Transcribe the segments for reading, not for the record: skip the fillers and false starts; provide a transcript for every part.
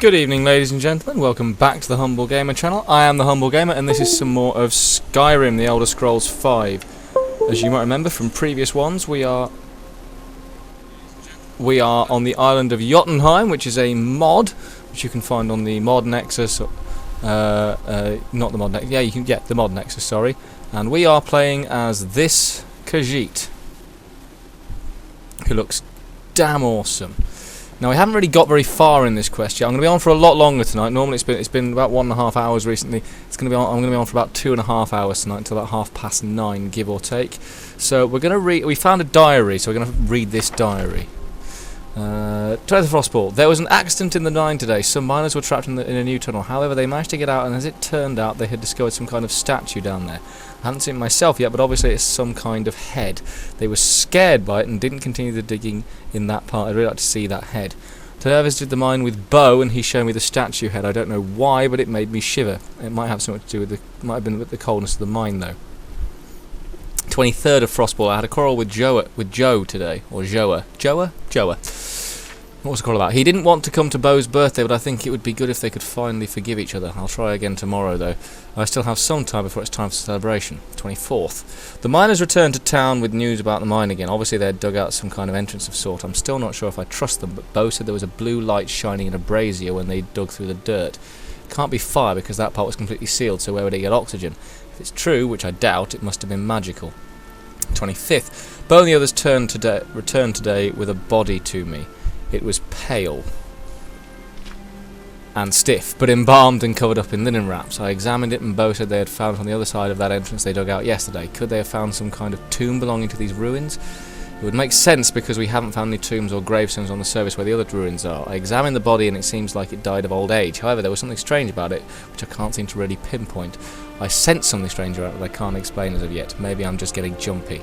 Good evening, ladies and gentlemen. Welcome back to the Humble Gamer channel. I am the Humble Gamer, and this is some more of Skyrim, the Elder Scrolls V. As you might remember from previous ones, we are on the island of Jotunheim, which is a mod, which you can find on the mod Nexus. Not the mod Nexus. Yeah, you can get the mod Nexus. Sorry, and we are playing as this Khajit, who looks damn awesome. Now, we haven't really got very far in this quest yet. I'm going to be on for a lot longer tonight. Normally it's been about 1.5 hours recently. I'm going to be on for about 2.5 hours tonight, until about 9:30, give or take. So we're going to read. We found a diary, so we're going to read this diary. To the Frostball. There was an accident in the mine today. Some miners were trapped in a new tunnel. However, they managed to get out, and as it turned out, they had discovered some kind of statue down there. I haven't seen it myself yet, but obviously it's some kind of head. They were scared by it and didn't continue the digging in that part. I'd really like to see that head. Today I visited the mine with Bo, and he showed me the statue head. I don't know why, but it made me shiver. It might have something to do with might have been with the coldness of the mine, though. 23rd of Frostball. I had a quarrel with Joe today, or Joa. What was the quarrel about? He didn't want to come to Bo's birthday, but I think it would be good if they could finally forgive each other. I'll try again tomorrow, though. I still have some time before it's time for celebration. 24th. The miners returned to town with news about the mine again. Obviously, they had dug out some kind of entrance of sort. I'm still not sure if I trust them, but Bo said there was a blue light shining in a brazier when they dug through the dirt. Can't be fire because that part was completely sealed, so where would it get oxygen? If it's true, which I doubt, it must have been magical. 25th. Bo and the others returned today with a body to me. It was pale and stiff, but embalmed and covered up in linen wraps. I examined it, and Bo said they had found it on the other side of that entrance they dug out yesterday. Could they have found some kind of tomb belonging to these ruins? It would make sense because we haven't found any tombs or gravestones on the surface where the other ruins are. I examined the body, and it seems like it died of old age. However, there was something strange about it, which I can't seem to really pinpoint. I sense something strange about it that I can't explain as of yet. Maybe I'm just getting jumpy.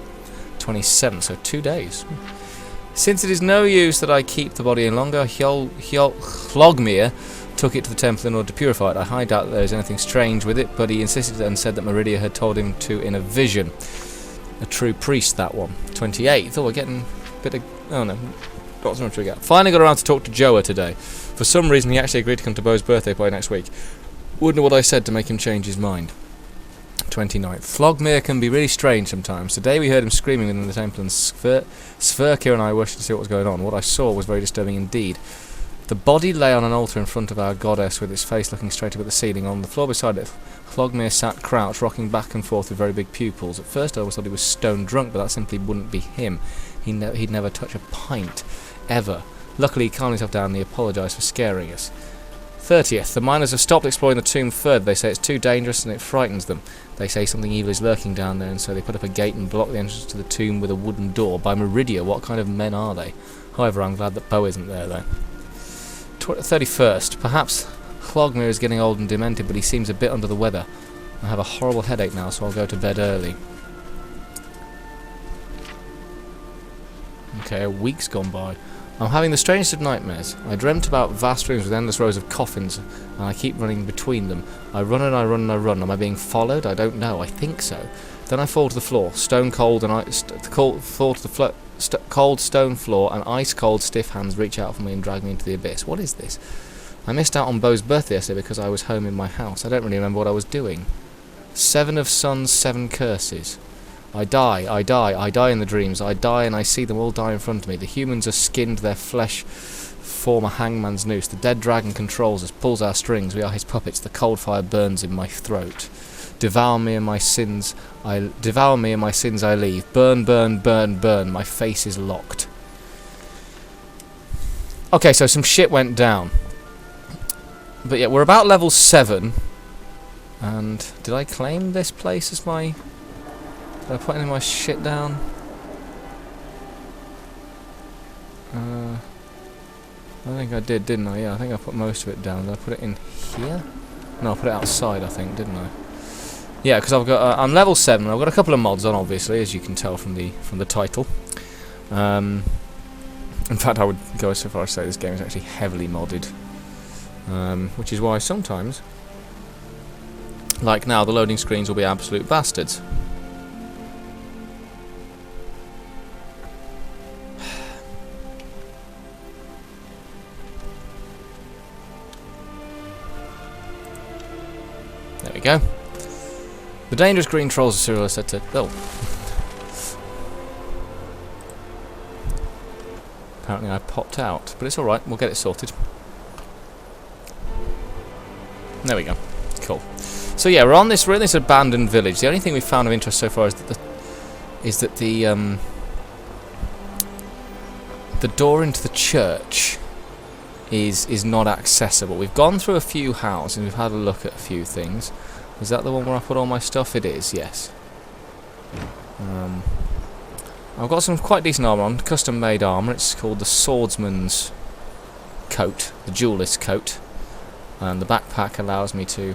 27th, so 2 days. Since it is no use that I keep the body any longer, Hlogmir took it to the temple in order to purify it. I highly doubt that there is anything strange with it, but he insisted and said that Meridia had told him to in a vision. A true priest, that one. 28th. Oh, we're getting a bit of... Oh, no. Got so much we got. Finally got around to talk to Joa today. For some reason, he actually agreed to come to Bo's birthday party next week. Wouldn't know what I said to make him change his mind. 29th. Hlogmir can be really strange sometimes. Today we heard him screaming within the temple, and Sverker and I wished to see what was going on. What I saw was very disturbing indeed. The body lay on an altar in front of our goddess, with its face looking straight up at the ceiling. On the floor beside it, Hlogmir sat crouched, rocking back and forth with very big pupils. At first I always thought he was stone drunk, but that simply wouldn't be him. He'd never touch a pint, ever. Luckily he calmed himself down, and he apologised for scaring us. 30th. The miners have stopped exploring the tomb further. They say it's too dangerous and it frightens them. They say something evil is lurking down there, and so they put up a gate and block the entrance to the tomb with a wooden door. By Meridia, what kind of men are they? However, I'm glad that Bo isn't there, though. 31st. Perhaps Hlogmir is getting old and demented, but he seems a bit under the weather. I have a horrible headache now, so I'll go to bed early. Okay, a week's gone by. I'm having the strangest of nightmares. I dreamt about vast rooms with endless rows of coffins, and I keep running between them. I run and I run and I run. Am I being followed? I don't know. I think so. Then I fall to the floor, stone cold, and cold stone floor, and ice cold stiff hands reach out for me and drag me into the abyss. What is this? I missed out on Bo's birthday yesterday because I was home in my house. I don't really remember what I was doing. 7 of suns, 7 curses. I die in the dreams. I die and I see them all die in front of me. The humans are skinned, their flesh form a hangman's noose. The dead dragon controls us, pulls our strings. We are his puppets. The cold fire burns in my throat. Devour me and my sins I leave. Burn, burn, burn, burn. My face is locked. Okay, so some shit went down. But yeah, we're about level 7. And did I claim this place as my... Did I put any of my shit down? I think I did, didn't I? Yeah, I think I put most of it down. Did I put it in here? No, I put it outside, I think, didn't I? Yeah, because I've got I'm level 7. I've got a couple of mods on, obviously, as you can tell from the title. In fact, I would go so far as to say this game is actually heavily modded, which is why sometimes, like now, the loading screens will be absolute bastards. we go. The dangerous green trolls are serial said to... Oh. Apparently I popped out, but it's alright, we'll get it sorted. There we go. Cool. So yeah, we're in this abandoned village. The only thing we've found of interest so far is that the door into the church is not accessible. We've gone through a few houses and we've had a look at a few things. Is that the one where I put all my stuff? It is, yes. I've got some quite decent armour on, custom made armour. It's called the swordsman's coat, the duelist's coat. And the backpack allows me to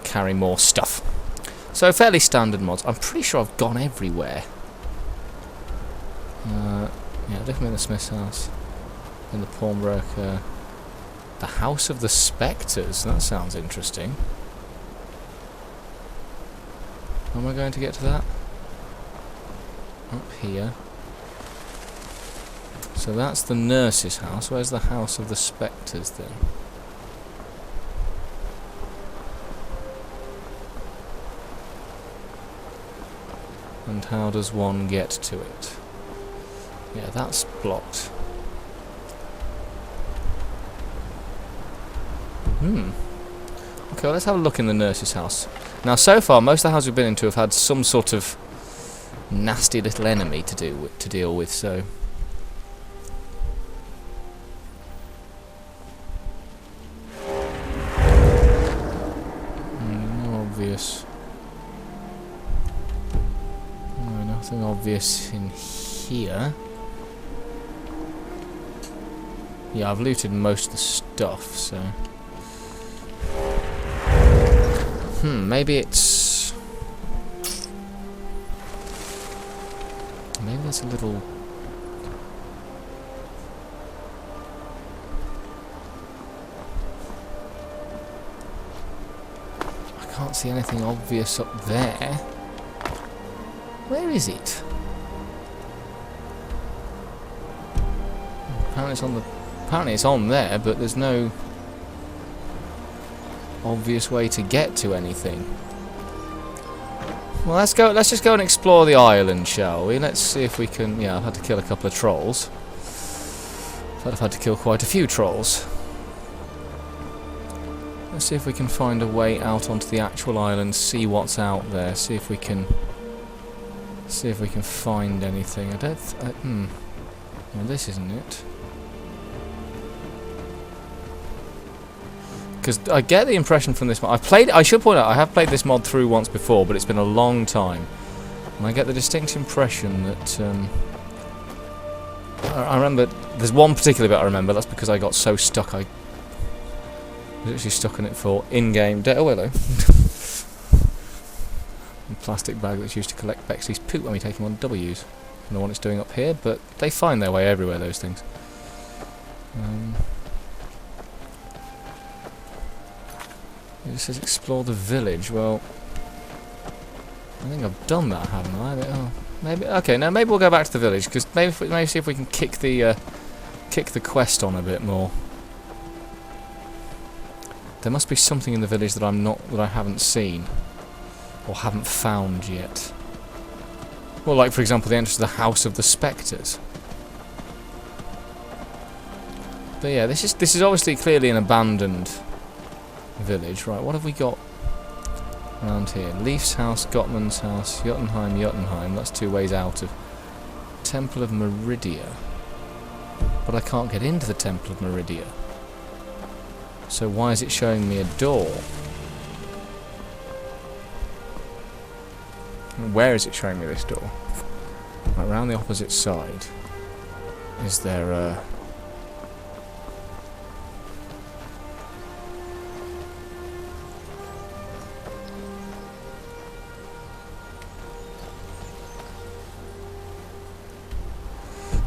carry more stuff. So fairly standard mods. I'm pretty sure I've gone everywhere. Yeah, definitely in the smith's house, in the pawnbroker, the house of the spectres. That sounds interesting. How am I going to get to that? Up here. So that's the nurse's house. Where's the house of the spectres then? And how does one get to it? Yeah, that's blocked. Okay, well, let's have a look in the nurse's house. Now, so far, most of the houses we've been into have had some sort of nasty little enemy to deal with, so... No obvious... No, nothing obvious in here. Yeah, I've looted most of the stuff, so... maybe it's... Maybe there's a little... I can't see anything obvious up there. Where is it? Apparently it's on there, but there's no obvious way to get to anything. Well, let's just go and explore the island, shall we? Let's see if we can... Yeah, I've had to kill a couple of trolls. I've had to kill quite a few trolls. Let's see if we can find a way out onto the actual island, see what's out there, see if we can find anything. Well, this isn't it. Because I get the impression from this mod... I should point out, I have played this mod through once before, but it's been a long time. And I get the distinct impression that... I remember... There's one particular bit I remember, that's because I got so stuck, I was actually stuck in it for in-game... Oh, hello. A plastic bag that's used to collect Bexley's poop when we take him on W's. I don't know what it's doing up here, but they find their way everywhere, those things. It says explore the village. Well, I think I've done that, haven't I? Oh, maybe. Okay, now maybe we'll go back to the village because maybe see if we can kick the quest on a bit more. There must be something in the village that I haven't seen or haven't found yet. Well, like for example, the entrance to the house of the spectres. But yeah, this is obviously clearly an abandoned village. Right, what have we got around here? Leif's house, Gottman's house, Jotunheim. That's 2 ways out of Temple of Meridia. But I can't get into the Temple of Meridia. So why is it showing me a door? Where is it showing me this door? Right, around the opposite side. Is there a...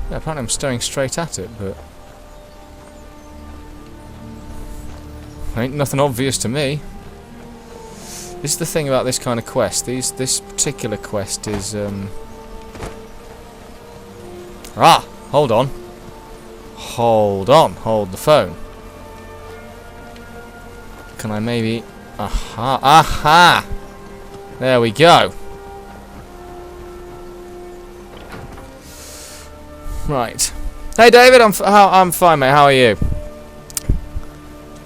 Yeah, apparently I'm staring straight at it, but... Ain't nothing obvious to me. This is the thing about this kind of quest. This particular quest is... Hold on. Hold the phone. Can I maybe Aha! Aha! There we go. Right. Hey David, I'm fine, mate. How are you?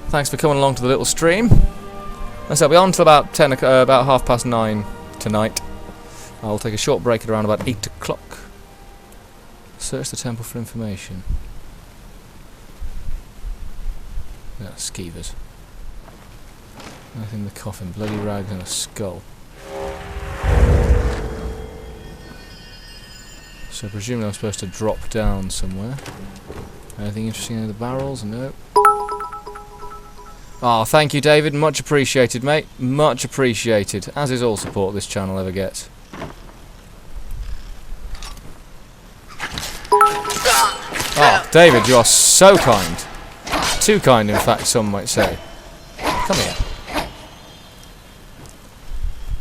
Thanks for coming along to the little stream. I'll be on till about about 9:30 tonight. I'll take a short break at around about 8 o'clock. Search the temple for information. Yeah, skeevers. Nothing in the coffin. Bloody rags and a skull. So presumably I'm supposed to drop down somewhere. Anything interesting in the barrels? No. Oh, thank you, David. Much appreciated, mate. Much appreciated. As is all support this channel ever gets. Oh, David, you are so kind. Too kind, in fact, some might say. Come here.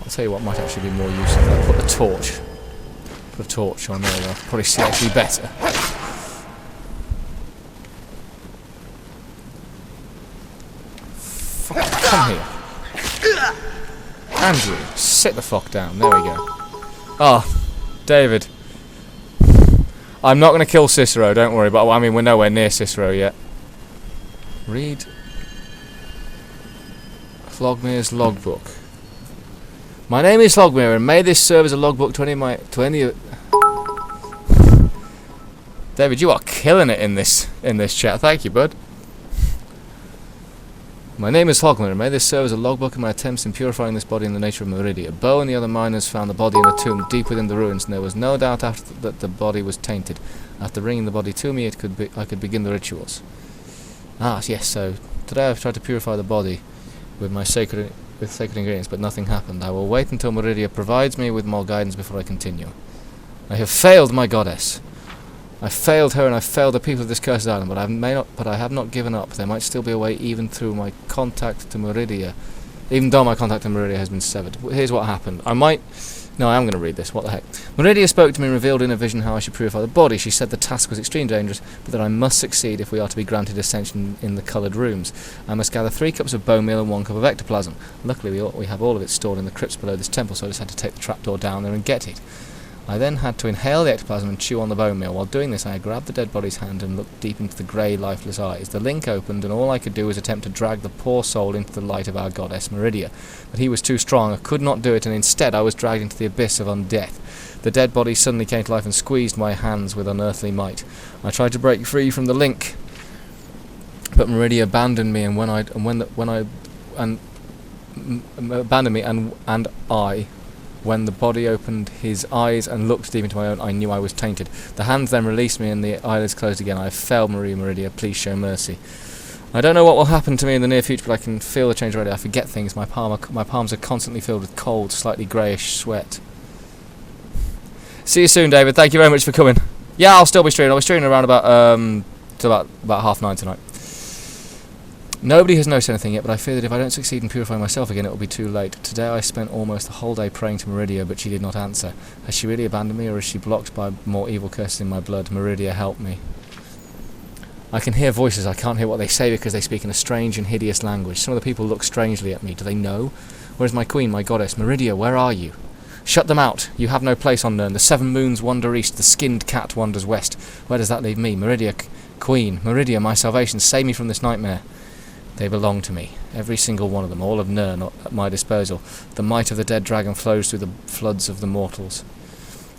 I'll tell you what might actually be more useful. I'll put the torch. Put a torch on there, I'll probably see actually better. Come here. Andrew, sit the fuck down. There we go. Oh, David. I'm not going to kill Cicero, don't worry, but I mean, we're nowhere near Cicero yet. Read Flogmir's logbook. My name is Flogmir, and may this serve as a logbook to any David, you are killing it in this chat. Thank you, bud. My name is Flogmir, and may this serve as a logbook in my attempts in purifying this body in the nature of Meridia. Bo and the other miners found the body in a tomb deep within the ruins, and there was no doubt that the body was tainted. After bringing the body to me, I could begin the rituals. Ah, yes. So today I've tried to purify the body with sacred ingredients, but nothing happened. I will wait until Meridia provides me with more guidance before I continue. I have failed my goddess. I failed her, and I failed the people of this cursed island, but I have not given up. There might still be a way, even through my contact to Meridia. Even though my contact to Meridia has been severed. Here's what happened. No, I am going to read this. What the heck? Meridia spoke to me and revealed in a vision how I should purify the body. She said the task was extremely dangerous, but that I must succeed if we are to be granted ascension in the coloured rooms. I must gather 3 cups of bone meal and 1 cup of ectoplasm. Luckily, we have all of it stored in the crypts below this temple, so I just had to take the trapdoor down there and get it. I then had to inhale the ectoplasm and chew on the bone meal. While doing this, I grabbed the dead body's hand and looked deep into the grey, lifeless eyes. The link opened, and all I could do was attempt to drag the poor soul into the light of our goddess Meridia. But he was too strong. I could not do it, and instead I was dragged into the abyss of undeath. The dead body suddenly came to life and squeezed my hands with unearthly might. I tried to break free from the link, but Meridia abandoned me, and when the body opened his eyes and looked deep into my own, I knew I was tainted. The hands then released me and the eyelids closed again. I failed, Meridia. Please show mercy. I don't know what will happen to me in the near future, but I can feel the change already. I forget things. My palms are constantly filled with cold, slightly greyish sweat. See you soon, David. Thank you very much for coming. Yeah, I'll still be streaming. I'll be streaming around about till about 9:30 tonight. Nobody has noticed anything yet, but I fear that if I don't succeed in purifying myself again, it will be too late. Today I spent almost the whole day praying to Meridia, but she did not answer. Has she really abandoned me, or is she blocked by more evil curses in my blood? Meridia, help me. I can hear voices. I can't hear what they say because they speak in a strange and hideous language. Some of the people look strangely at me. Do they know? Where is my queen, my goddess? Meridia, where are you? Shut them out. You have no place on Nirn. The 7 moons wander east. The skinned cat wanders west. Where does that leave me? Meridia, queen. Meridia, my salvation. Save me from this nightmare. They belong to me, every single one of them, all of Nirn at my disposal. The might of the dead dragon flows through the floods of the mortals.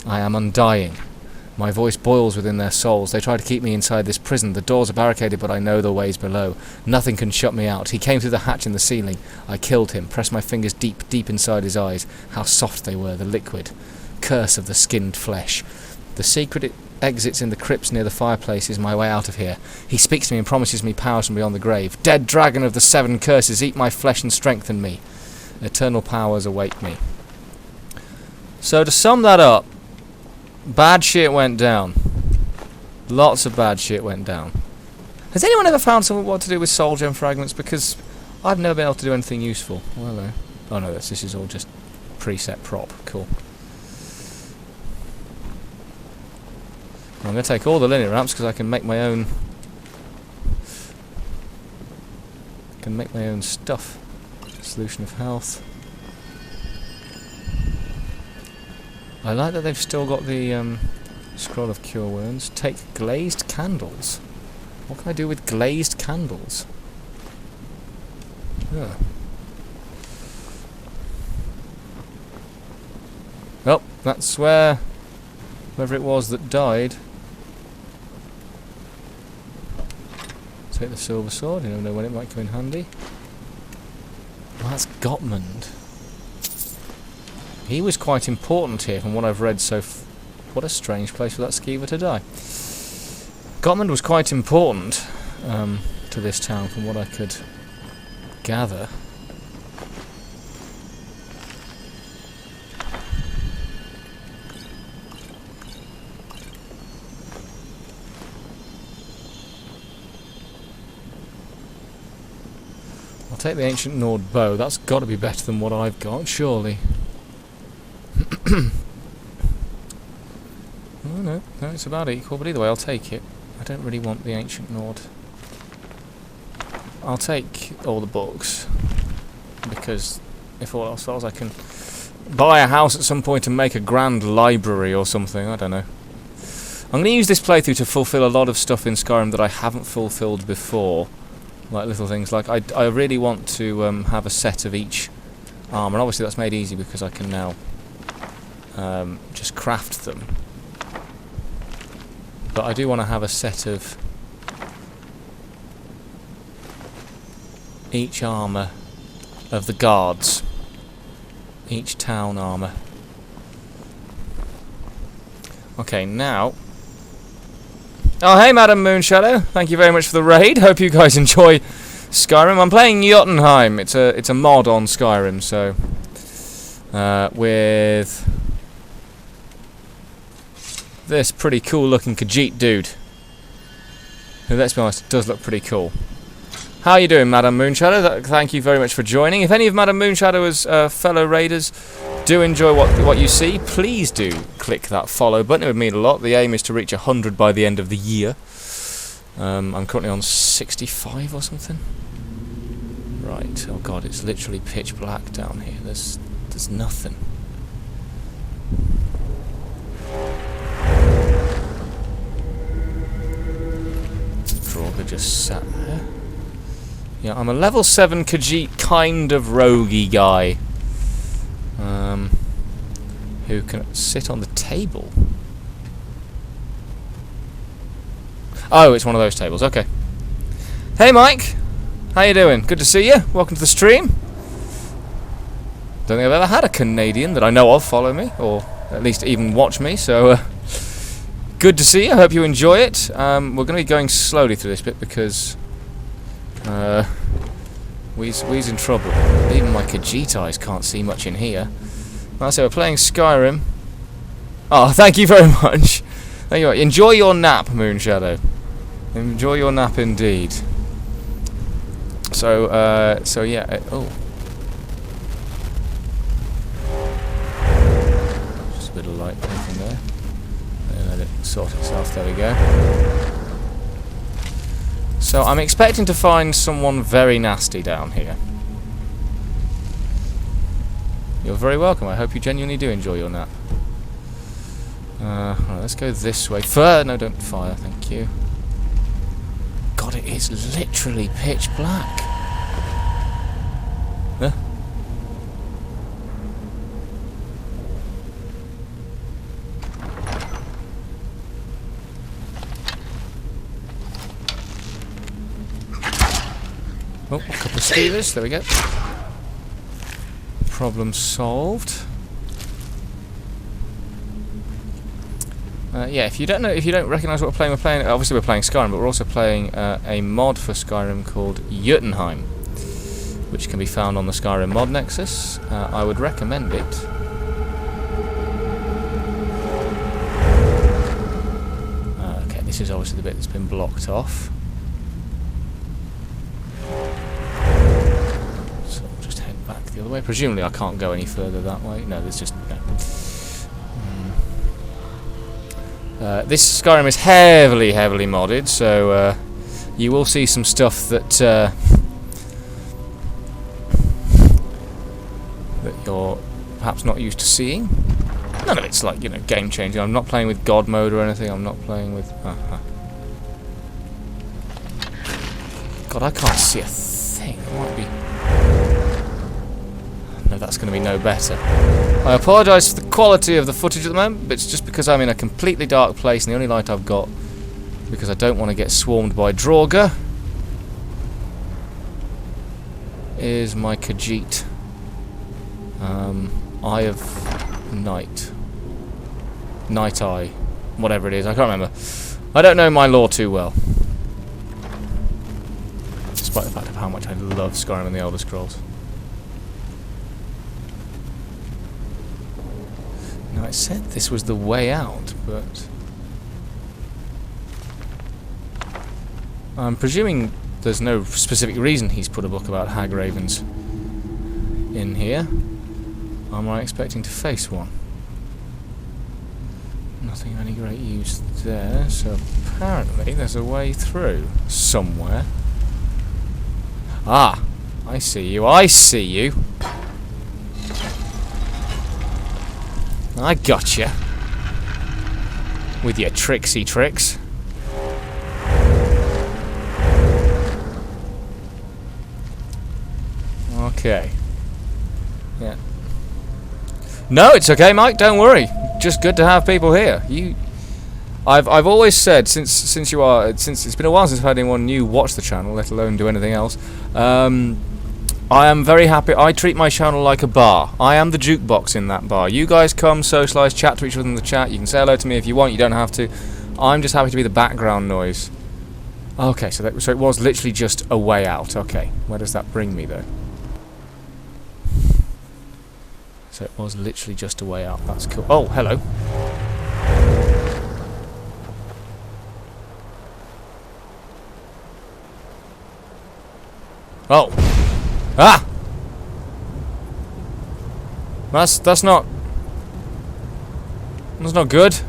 I am undying. My voice boils within their souls. They try to keep me inside this prison. The doors are barricaded, but I know the ways below. Nothing can shut me out. He came through the hatch in the ceiling. I killed him, pressed my fingers deep, deep inside his eyes. How soft they were, the liquid. Curse of the skinned flesh. The secret exits in the crypts near the fireplace is my way out of here. He speaks to me and promises me powers from beyond the grave. Dead dragon of the 7 curses, eat my flesh and strengthen me. Eternal powers await me. So to sum that up, bad shit went down. Lots of bad shit went down. Has anyone ever found something what to do with soul gem fragments? Because I've never been able to do anything useful. Well, hello. Oh no, this is all just preset prop. Cool. I'm going to take all the linear ramps because I can make my own. Solution of health. I like that they've still got the scroll of cure wounds. Take glazed candles. What can I do with glazed candles? Yeah. Well, that's where whoever it was that died. Take the silver sword. You never know when it might come in handy. Well, that's Gottmund. He was quite important here from what I've read so what a strange place for that skeever to die. Gottmund was quite important to this town from what I could gather. I'll take the ancient Nord bow. That's got to be better than what I've got, surely. Oh no, it's about equal, but either way I'll take it. I don't really want the ancient Nord. I'll take all the books, because if all else fails I can buy a house at some point and make a grand library or something, I don't know. I'm going to use this playthrough to fulfill a lot of stuff in Skyrim that I haven't fulfilled before. Like little things like I really want to have a set of each armour, and obviously that's made easy because I can now just craft them. But I do want to have a set of each armour of the guards, each town armour. Okay, now. Oh, hey, Madam Moonshadow. Thank you very much for the raid. Hope you guys enjoy Skyrim. I'm playing Jotunheim. It's a mod on Skyrim, so with this pretty cool-looking Khajit dude, who, let's be honest, does look pretty cool. How are you doing, Madam Moonshadow? Thank you very much for joining. If any of Madam Moonshadow's fellow raiders do enjoy what you see, please do click that follow button. It would mean a lot. The aim is to reach 100 by the end of the year. I'm currently on 65 or something. Right. Oh god, it's literally pitch black down here. There's nothing. Draugr just sat there. Yeah, I'm a level 7 Khajit kind of roguey guy. Who can sit on the table. Oh, it's one of those tables, okay. Hey Mike! How you doing? Good to see you. Welcome to the stream. Don't think I've ever had a Canadian that I know of follow me, or at least even watch me, so good to see you. I hope you enjoy it. We're going to be going slowly through this bit because we's in trouble. Even my Khajit eyes can't see much in here. Right, so we're playing Skyrim. Oh, thank you very much. Thank you. Enjoy your nap, Moonshadow. Enjoy your nap indeed. So yeah. Oh, just a bit of light in there. Let it sort itself. There we go. So I'm expecting to find someone very nasty down here. You're very welcome. I hope you genuinely do enjoy your nap. Right, let's go this way. No, don't fire. Thank you. God, it is literally pitch black. Huh? Oh, a couple of stealers. There we go. Problem solved. Yeah, if you don't recognise what we're playing. Obviously, we're playing Skyrim, but we're also playing a mod for Skyrim called Jotunheim, which can be found on the Skyrim mod Nexus. I would recommend it. Okay, this is obviously the bit that's been blocked off. So we'll just head back the other way. Presumably, I can't go any further that way. No, there's just no. This Skyrim is heavily modded, so you will see some stuff that perhaps not used to seeing. None of it's like, you know, game changing. I'm not playing with God mode or anything. I'm not playing with... God, I can't see a thing. It might be... No, that's going to be no better. I apologise for the quality of the footage at the moment, but it's just because I'm in a completely dark place and the only light I've got, because I don't want to get swarmed by Draugr, is my Khajit. Eye of Night. Night Eye. Whatever it is, I can't remember. I don't know my lore too well. Despite the fact of how much I love Skyrim and the Elder Scrolls. Now it said this was the way out, but... I'm presuming there's no specific reason he's put a book about hag ravens in here. Am I expecting to face one? Nothing of any great use there, so apparently there's a way through somewhere. Ah! I see you, I see you! I gotcha! With your tricksy tricks. Okay. Yeah. No, it's okay, Mike. Don't worry. Just good to have people here. I've always said since it's been a while since I've had anyone new watch the channel, let alone do anything else. I am very happy. I treat my channel like a bar. I am the jukebox in that bar. You guys come, socialise, chat to each other in the chat. You can say hello to me if you want. You don't have to. I'm just happy to be the background noise. Okay, so it was literally just a way out. Okay, where does that bring me though? So it was literally just a way out. That's cool. Oh, hello. Oh. Ah! That's not good.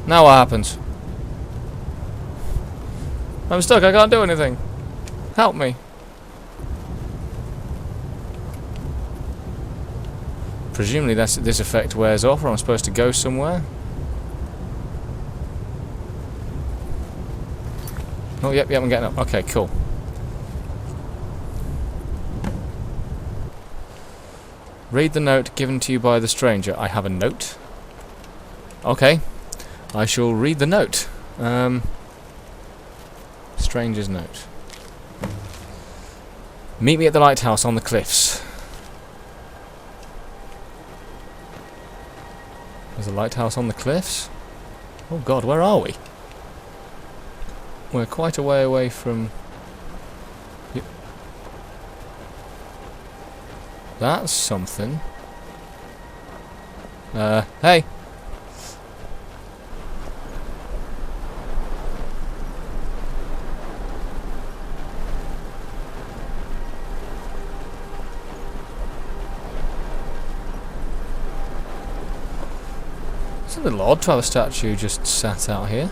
Now what happens? I'm stuck, I can't do anything. Help me. Presumably this effect wears off, or I'm supposed to go somewhere. Oh, yep, I'm getting up. Okay, cool. Read the note given to you by the stranger. I have a note. Okay. I shall read the note. Stranger's note. Meet me at the lighthouse on the cliffs. There's a lighthouse on the cliffs? Oh god, where are we? We're quite a way away from... Yep. That's something. Hey! It's a little odd to have a statue just sat out here.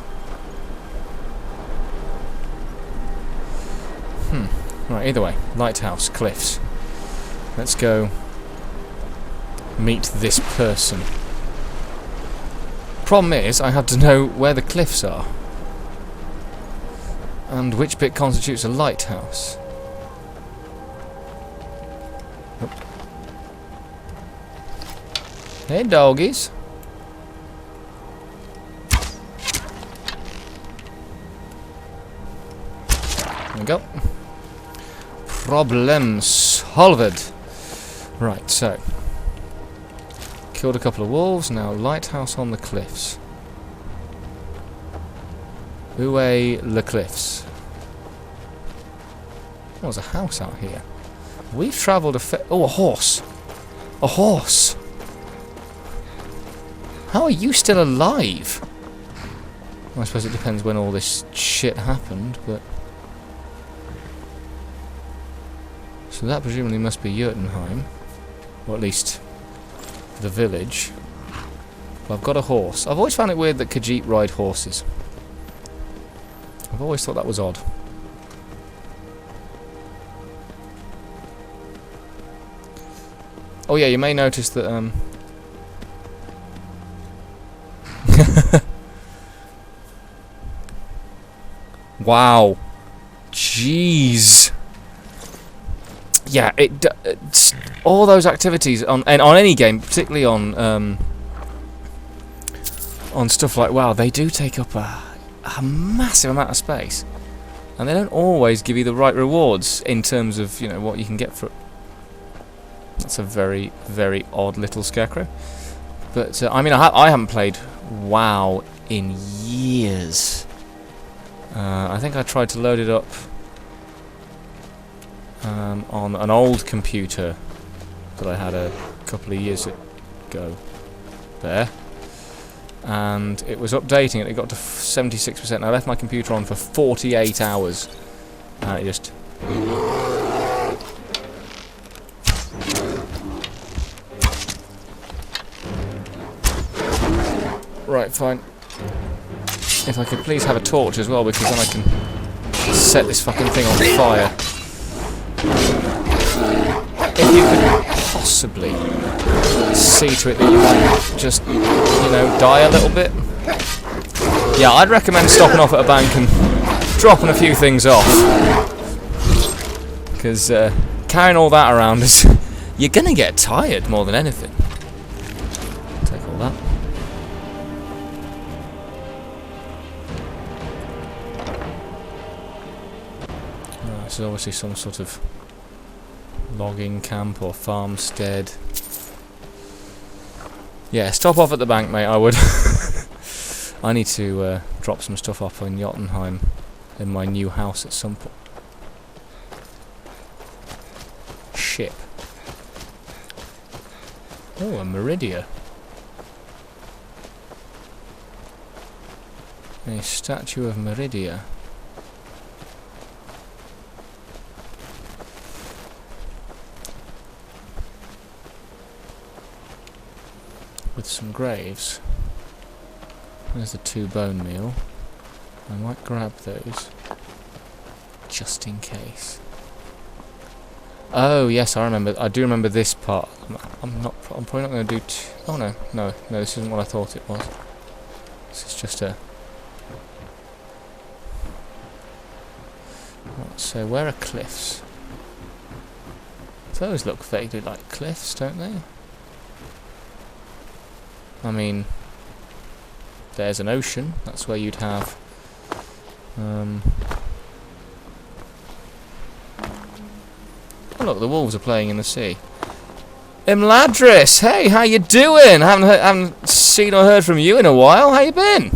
Right, either way. Lighthouse, cliffs. Let's go meet this person. Problem is, I have to know where the cliffs are. And which bit constitutes a lighthouse. Oh. Hey, doggies. There we go. Problem solved. Right, so killed a couple of wolves. Now lighthouse on the cliffs. Uwe le cliffs. Oh, there's a house out here. We've travelled oh, a horse. A horse. How are you still alive? Well, I suppose it depends when all this shit happened, but... So that presumably must be Jotunheim. Or at least the village. But I've got a horse. I've always found it weird that Khajit ride horses. I've always thought that was odd. Oh yeah, you may notice that wow. Jeez. Yeah, it's all those activities on any game, particularly on stuff like WoW, they do take up a massive amount of space, and they don't always give you the right rewards in terms of, you know, what you can get for it. That's a very, very odd little scarecrow. But I mean, I haven't played WoW in years. I think I tried to load it up on an old computer that I had a couple of years ago there, and it was updating it. It got to 76%, and I left my computer on for 48 hours, and it just... Right, fine. If I could please have a torch as well, because then I can set this fucking thing on fire. If you could possibly see to it that you might just, you know, die a little bit. Yeah, I'd recommend stopping off at a bank and dropping a few things off. Because carrying all that around is... you're gonna get tired more than anything. Take all that. This is obviously some sort of logging camp or farmstead. Yeah, stop off at the bank, mate, I would. I need to drop some stuff off in Jotunheim in my new house at some point. Ship. Oh, a Meridia. A statue of Meridia. With some graves. There's the 2 bone meal. I might grab those just in case. Oh yes, I remember. I do remember this part. I'm probably not going to do. Oh no. This isn't what I thought it was. This is just a. So where are cliffs? Those look vaguely like cliffs, don't they? I mean, there's an ocean. That's where you'd have. Oh look, the wolves are playing in the sea. Imladris, hey, how you doing? Haven't seen or heard from you in a while. How you been?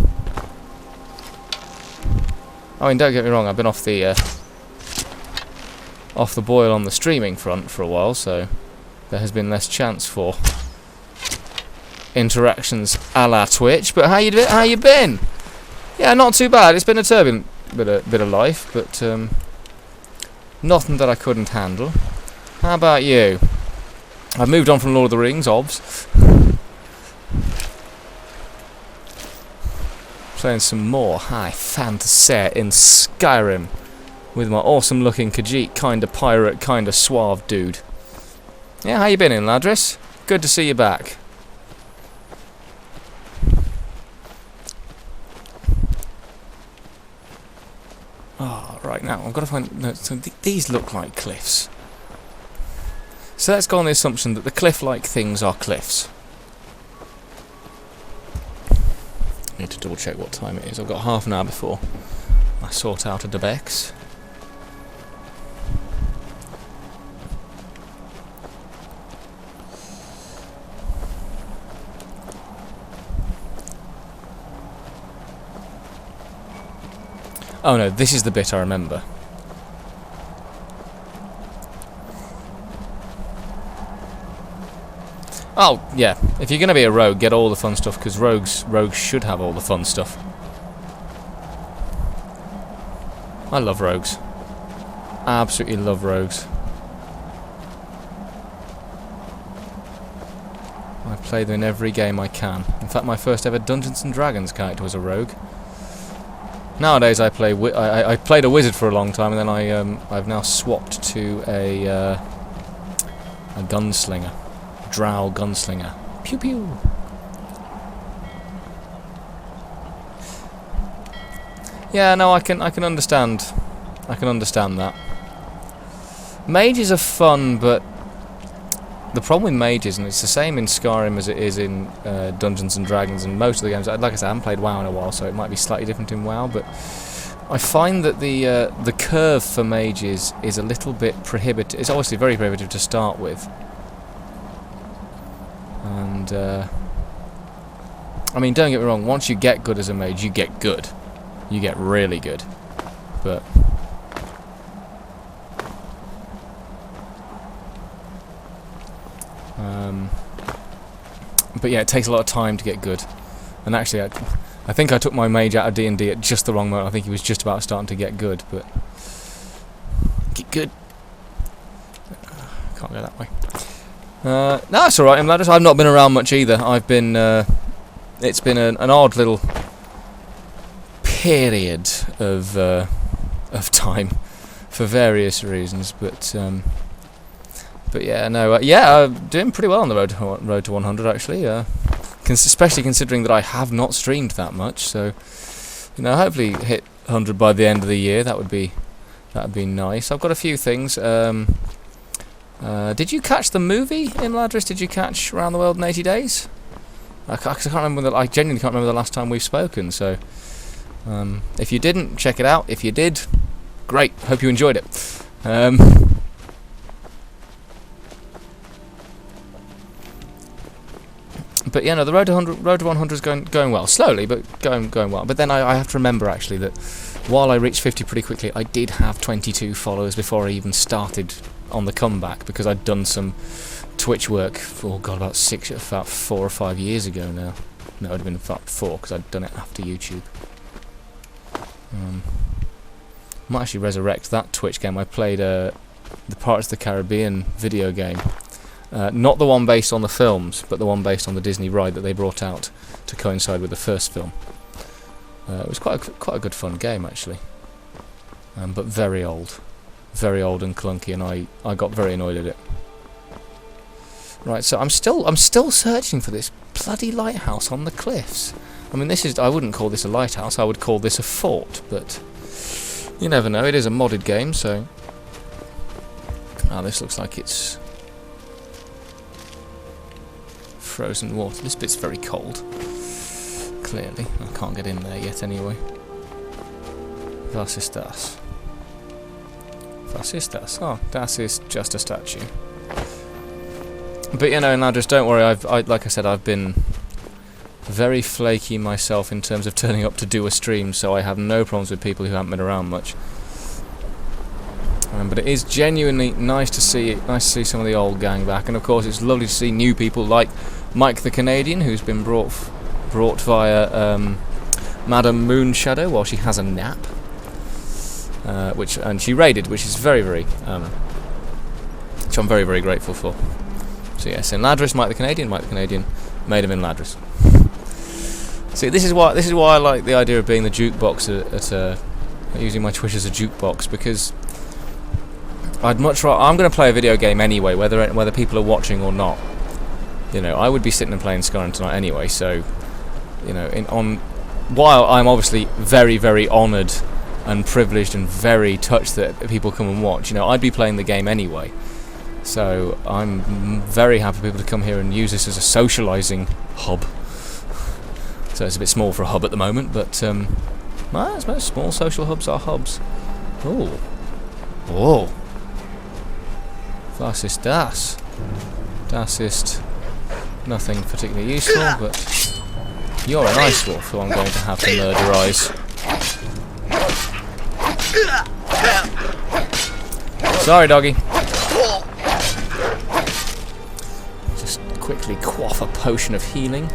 I mean, don't get me wrong. I've been off the boil on the streaming front for a while, so there has been less chance for interactions a la Twitch. But how you been? Yeah, not too bad. It's been a turbulent bit of life, but nothing that I couldn't handle. How about you? I've moved on from Lord of the Rings, obvs. Playing some more high fantasy in Skyrim with my awesome looking Khajit, kinda pirate, kinda suave dude. Yeah, how you been, Imladris? Good to see you back. Oh, right, now I've got to find... No, so these look like cliffs. So let's go on the assumption that the cliff-like things are cliffs. I need to double check what time it is. I've got half an hour before I sort out a Debex. Oh no, this is the bit I remember. Oh, yeah. If you're going to be a rogue, get all the fun stuff, because rogues should have all the fun stuff. I love rogues. Absolutely love rogues. I play them in every game I can. In fact, my first ever Dungeons and Dragons character was a rogue. Nowadays, I played a wizard for a long time, and then I've now swapped to a gunslinger. drow gunslinger. Pew pew. Yeah, no, I can understand. I can understand that. Mages are fun, but the problem with mages, and it's the same in Skyrim as it is in Dungeons and Dragons and most of the games. Like I said, I haven't played WoW in a while, so it might be slightly different in WoW, but I find that the curve for mages is a little bit prohibitive. It's obviously very prohibitive to start with, and I mean, don't get me wrong. Once you get good as a mage, you get good. You get really good, but yeah, it takes a lot of time to get good. And actually, I think I took my mage out of D&D at just the wrong moment. I think he was just about starting to get good, but get good. Can't go that way. No, it's all right, ladders. I've not been around much either. I've been. It's been an odd little period of time for various reasons, but yeah, no, doing pretty well on the road to 100 actually, especially considering that I have not streamed that much. So, hopefully hit 100 by the end of the year. That'd be nice. I've got a few things. Did you catch the movie in Ladris? Did you catch Around the World in 80 Days? I can't remember. I genuinely can't remember the last time we've spoken. So, if you didn't, check it out. If you did, great. Hope you enjoyed it. But yeah, no, the road to 100 is going well, slowly, but going well. But then I have to remember actually that while I reached 50 pretty quickly, I did have 22 followers before I even started on the comeback, because I'd done some Twitch work for about 4 or 5 years ago now. No, it would have been about 4 because I'd done it after YouTube. I might actually resurrect that Twitch game. I played the Pirates of the Caribbean video game. Not the one based on the films, but the one based on the Disney ride that they brought out to coincide with the first film. It was quite a good fun game actually, but very old and clunky, and I got very annoyed at it. Right, so I'm still searching for this bloody lighthouse on the cliffs. I mean, I wouldn't call this a lighthouse. I would call this a fort, but you never know. It is a modded game, so. This looks like it's frozen water. This bit's very cold. Clearly, I can't get in there yet anyway. Was ist das? Was ist das? Oh, das is just a statue. But now just don't worry. Like I said, I've been very flaky myself in terms of turning up to do a stream, so I have no problems with people who haven't been around much. But it is genuinely nice to see some of the old gang back, and of course it's lovely to see new people like Mike the Canadian, who's been brought via Madame Moonshadow while she has a nap, and she raided, which is which I'm very, very grateful for. So yes, in Ladris, Mike the Canadian made him in Ladris. See, this is why I like the idea of being the jukebox at using my Twitch as a jukebox, because I'd much rather. I'm going to play a video game anyway, whether people are watching or not. I would be sitting and playing Skyrim tonight anyway. So, while I'm obviously very, very honoured and privileged and very touched that people come and watch, I'd be playing the game anyway. So I'm very happy for people to come here and use this as a socialising hub. So it's a bit small for a hub at the moment, but I suppose small social hubs are hubs. Oh. Was ist das? Das ist nothing particularly useful, but you're an ice wolf who I'm going to have to murderize. Sorry, doggy. Just quickly quaff a potion of healing.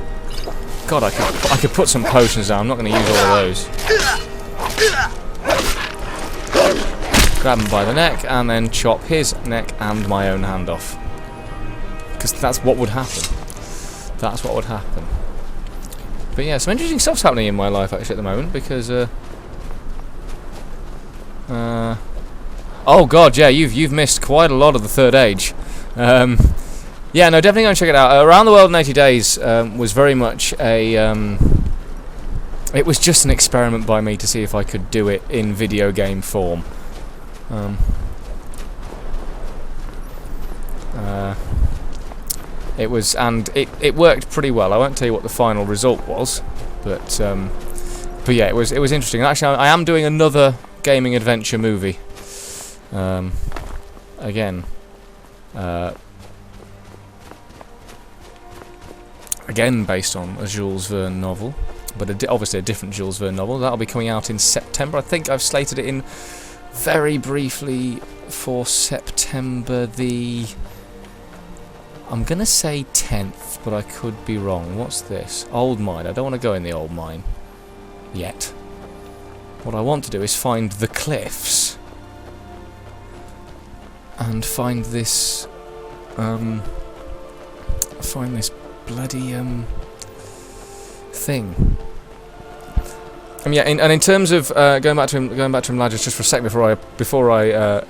God, I could put some potions down. I'm not going to use all of those. Grab him by the neck and then chop his neck and my own hand off. Because that's what would happen. That's what would happen. But yeah, some interesting stuff's happening in my life actually at the moment, because oh god, yeah, you've missed quite a lot of the Third Age. Yeah, no, definitely go and check it out. Around the World in 80 Days was very much a... it was just an experiment by me to see if I could do it in video game form. It was, and it worked pretty well. I won't tell you what the final result was, but yeah, it was interesting. Actually, I am doing another gaming adventure movie. Again, based on a Jules Verne novel, but obviously a different Jules Verne novel. That'll be coming out in September. I think I've slated it in very briefly for September the... I'm going to say 10th, but I could be wrong. What's this? Old mine. I don't want to go in the old mine yet. What I want to do is find the cliffs and find this bloody thing. Yeah, and in terms of going back to Himalayas just for a sec before I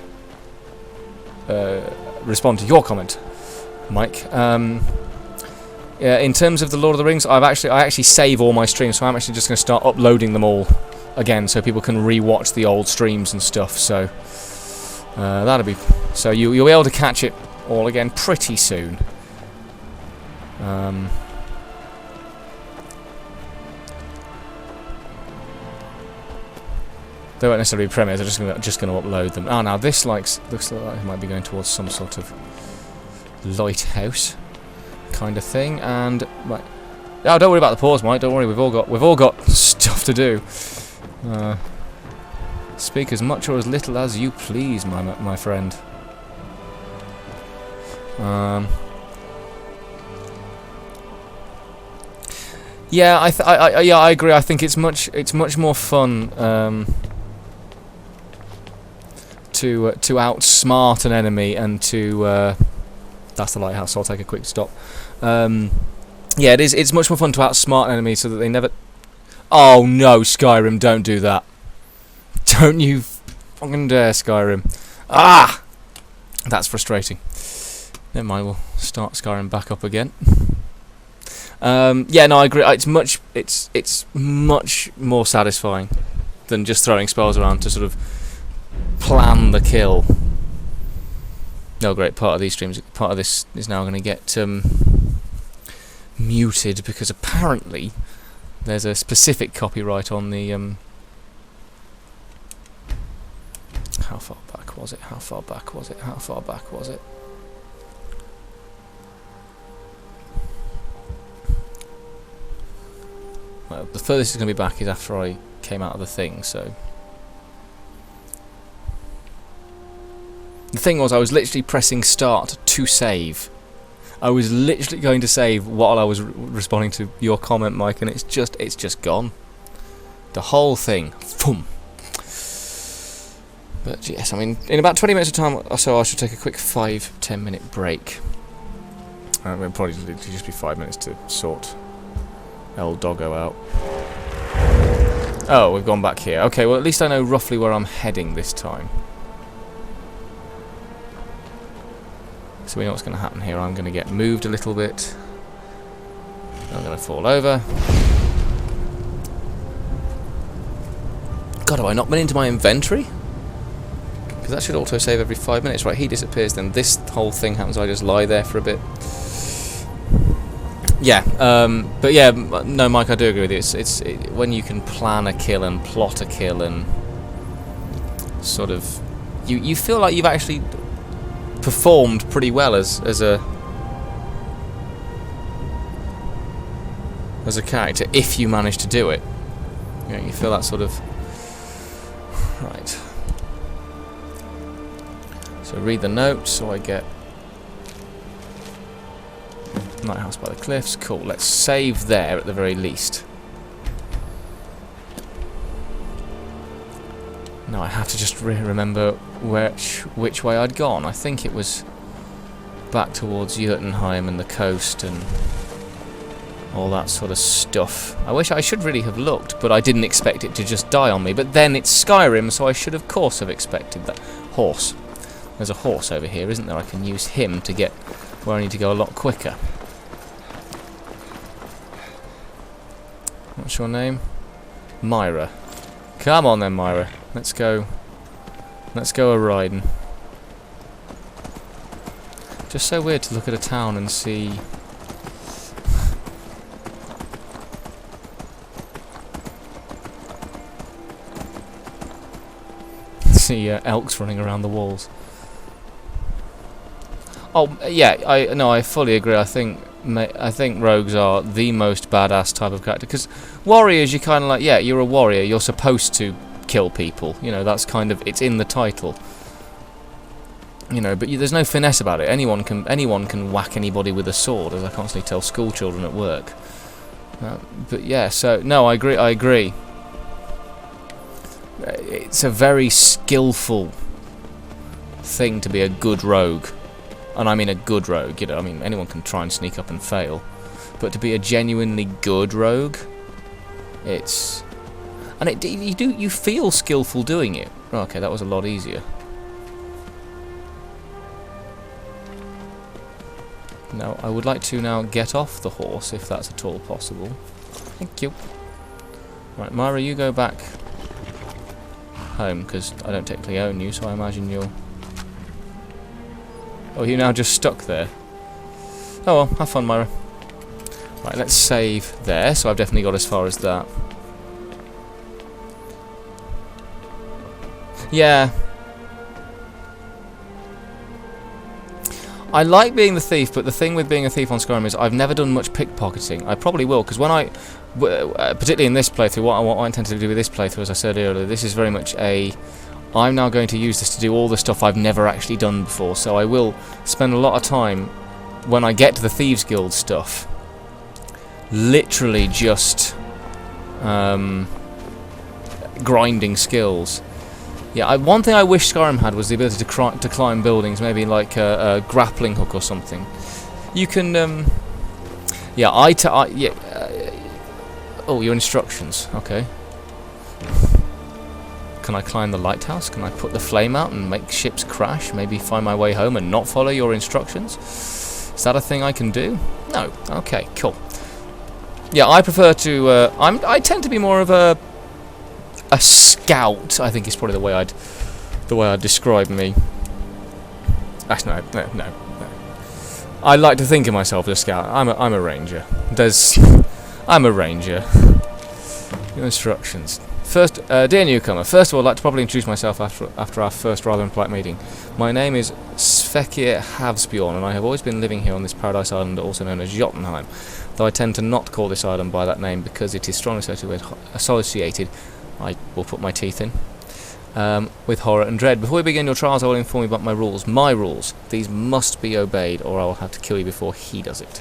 respond to your comment, Mike. Yeah, in terms of the Lord of the Rings, I actually save all my streams, so I'm actually just going to start uploading them all again, so people can re-watch the old streams and stuff. So that'll be you'll be able to catch it all again pretty soon. They won't necessarily be premieres. I'm just going to upload them. Oh, now this looks like it might be going towards some sort of lighthouse kind of thing. And right, oh, don't worry about the pause, Mike. Don't worry. We've all got stuff to do. Speak as much or as little as you please, my friend. Yeah, I agree. I think it's much more fun to outsmart an enemy and to that's the lighthouse, so I'll take a quick stop. Yeah, it's much more fun to outsmart an enemy so that they never... Oh no, Skyrim, don't do that. Don't you fucking dare, Skyrim. Ah! That's frustrating. Never mind, we'll start Skyrim back up again. Yeah, no, I agree. It's much more satisfying than just throwing spells around to sort of plan the kill. No, great. Part of this is now going to get muted because apparently there's a specific copyright on the how far back was it? Well, the furthest it's going to be back is after I came out of the thing, so... The thing was, I was literally pressing start to save. I was literally going to save while I was responding to your comment, Mike, and it's just gone. The whole thing. Boom. But yes, I mean, in about 20 minutes of time or so, I should take a quick 5-10 minute break. It'll probably just be 5 minutes to sort El Doggo out. Oh, we've gone back here. Okay, well at least I know roughly where I'm heading this time. So we know what's going to happen here. I'm going to get moved a little bit. I'm going to fall over. God, have I not been into my inventory? Because that should auto-save every 5 minutes. Right, he disappears, then this whole thing happens. I just lie there for a bit. Yeah, but yeah, no, Mike, I do agree with you. It's when you can plan a kill and plot a kill and sort of... You feel like you've actually performed pretty well as a character, if you manage to do it. You know, you feel that sort of... Right. So read the note, so I get... Lighthouse by the cliffs. Cool. Let's save there at the very least. No, I have to just remember which way I'd gone. I think it was back towards Jotunheim and the coast and all that sort of stuff. I should really have looked, but I didn't expect it to just die on me. But then it's Skyrim, so I should of course have expected that. Horse. There's a horse over here, isn't there? I can use him to get where I need to go a lot quicker. What's your name? Myra. Come on then, Myra. Let's go. Let's go a-riding. Just so weird to look at a town and see... elks running around the walls. Oh yeah, I fully agree. I think rogues are the most badass type of character, because warriors, you're kind of like, yeah, you're a warrior, you're supposed to kill people. You know, that's kind of, it's in the title. You know, but there's no finesse about it. Anyone can whack anybody with a sword, as I constantly tell school children at work. But yeah, so no, I agree. It's a very skillful thing to be a good rogue, and I mean a good rogue. You know, I mean anyone can try and sneak up and fail, but to be a genuinely good rogue, it's, and you feel skillful doing it. Okay, that was a lot easier. Now I would like to now get off the horse, if that's at all possible. Thank you. Right, Myra, you go back home, because I don't technically own you, so I imagine you're... Oh, you're now just stuck there. Oh well, have fun, Myra. Right, let's save there, so I've definitely got as far as that. Yeah. I like being the thief, but the thing with being a thief on Skyrim is I've never done much pickpocketing. I probably will, because when particularly in this playthrough, what I intend to do with this playthrough, as I said earlier, this is very much I'm now going to use this to do all the stuff I've never actually done before, so I will spend a lot of time, when I get to the Thieves Guild stuff, literally just grinding skills. Yeah, one thing I wish Skyrim had was the ability to climb buildings, maybe like a grappling hook or something. You can, oh, your instructions, okay. Can I climb the lighthouse? Can I put the flame out and make ships crash? Maybe find my way home and not follow your instructions? Is that a thing I can do? No. Okay, cool. Yeah, I prefer to, I tend to be more of a scout, I think is probably the way I'd describe me. Actually, no. I like to think of myself as a scout. I'm a ranger. I'm a ranger. Your instructions. First, dear newcomer, first of all, I'd like to properly introduce myself after our first rather impolite meeting. My name is Svekir Havsbjorn, and I have always been living here on this paradise island, also known as Jotunheim, though I tend to not call this island by that name because it is strongly associated, I will put my teeth in, with horror and dread. Before we begin your trials, I will inform you about my rules. My rules. These must be obeyed, or I will have to kill you before he does it.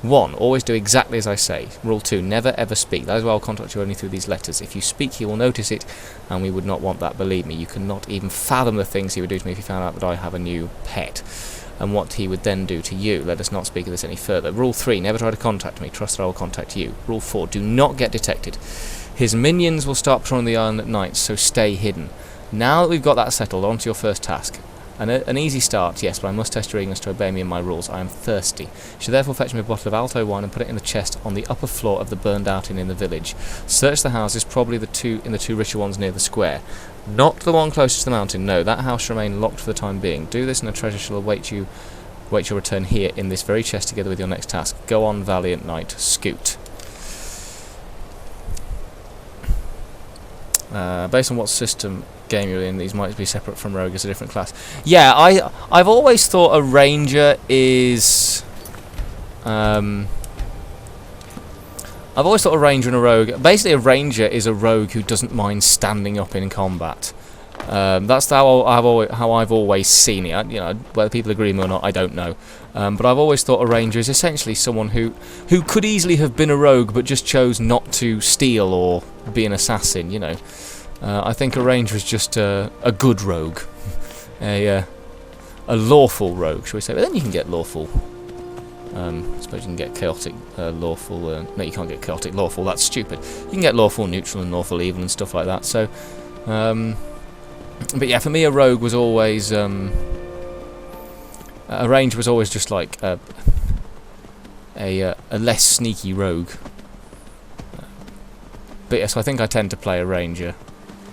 1. Always do exactly as I say. Rule 2. Never ever speak. That is why I'll contact you only through these letters. If you speak, he will notice it, and we would not want that, believe me. You cannot even fathom the things he would do to me if he found out that I have a new pet, and what he would then do to you. Let us not speak of this any further. Rule 3. Never try to contact me. Trust that I will contact you. Rule 4. Do not get detected. His minions will start patrolling the island at night, so stay hidden. Now that we've got that settled, on to your first task. An easy start, yes, but I must test your eagerness to obey me and my rules. I am thirsty. You should therefore fetch me a bottle of Alto wine and put it in the chest on the upper floor of the burned-out inn in the village. Search the houses, probably the two richer ones near the square. Not the one closest to the mountain, no, that house shall remain locked for the time being. Do this and a treasure shall await your return here in this very chest together with your next task. Go on, valiant knight, scoot. Based on what system game you're in, these might be separate from rogue as a different class. Yeah, I've always thought a ranger is I've always thought a ranger and a rogue, basically a ranger is a rogue who doesn't mind standing up in combat. That's how I've always seen it. You know, whether people agree with me or not, I don't know. But I've always thought a ranger is essentially someone who could easily have been a rogue but just chose not to steal or be an assassin. You know, I think a ranger is just a good rogue, a lawful rogue, shall we say? But then you can get lawful. I suppose you can get chaotic, lawful. No, you can't get chaotic lawful. That's stupid. You can get lawful neutral and lawful evil and stuff like that. So. But yeah, for me, a rogue was always A ranger was always just like a less sneaky rogue. But yes, I think I tend to play a ranger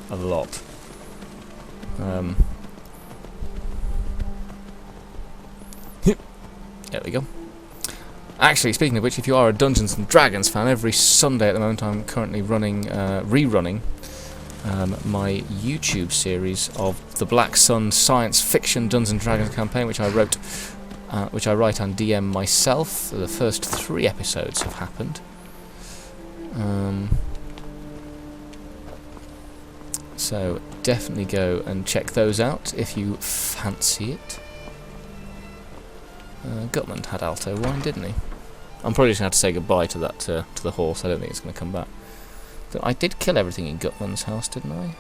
a lot. There we go. Actually, speaking of which, if you are a Dungeons and Dragons fan, every Sunday at the moment I'm currently running, rerunning my YouTube series of the Black Sun science fiction Dungeons and Dragons campaign, which I wrote, which I write and DM myself. The first 3 episodes have happened. So definitely go and check those out if you fancy it. Gutland had alto wine, didn't he? I'm probably just going to have to say goodbye to that to the horse. I don't think it's going to come back. But I did kill everything in Gutland's house, didn't I?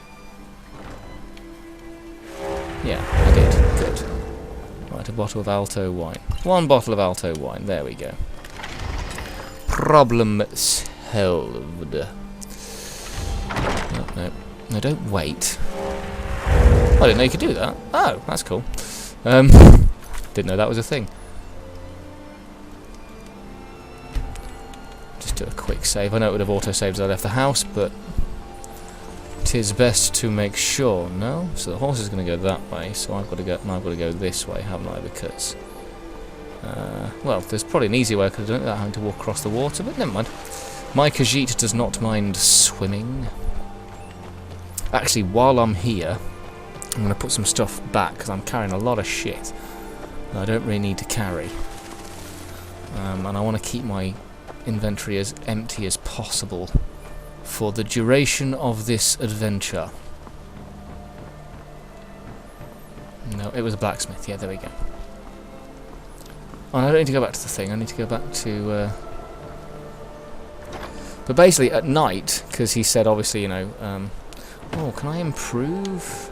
Yeah, I did. Good. Right, a bottle of alto wine. 1 bottle of alto wine. There we go. Problem solved. No, no. No, don't wait. I didn't know you could do that. Oh, that's cool. Didn't know that was a thing. Just do a quick save. I know it would have auto-saved as I left the house, but 'tis best to make sure. No? So the horse is going to go that way, so I've got to go this way, haven't I? Because well, there's probably an easy way I could have done it without having to walk across the water, but never mind. My Khajit does not mind swimming. Actually, while I'm here, I'm going to put some stuff back, because I'm carrying a lot of shit I don't really need to carry. And I want to keep my inventory as empty as possible for the duration of this adventure. No, it was a blacksmith. Yeah, there we go. Oh, I don't need to go back to the thing. I need to go back to... But basically, at night, because he said, obviously, you know... oh, can I improve?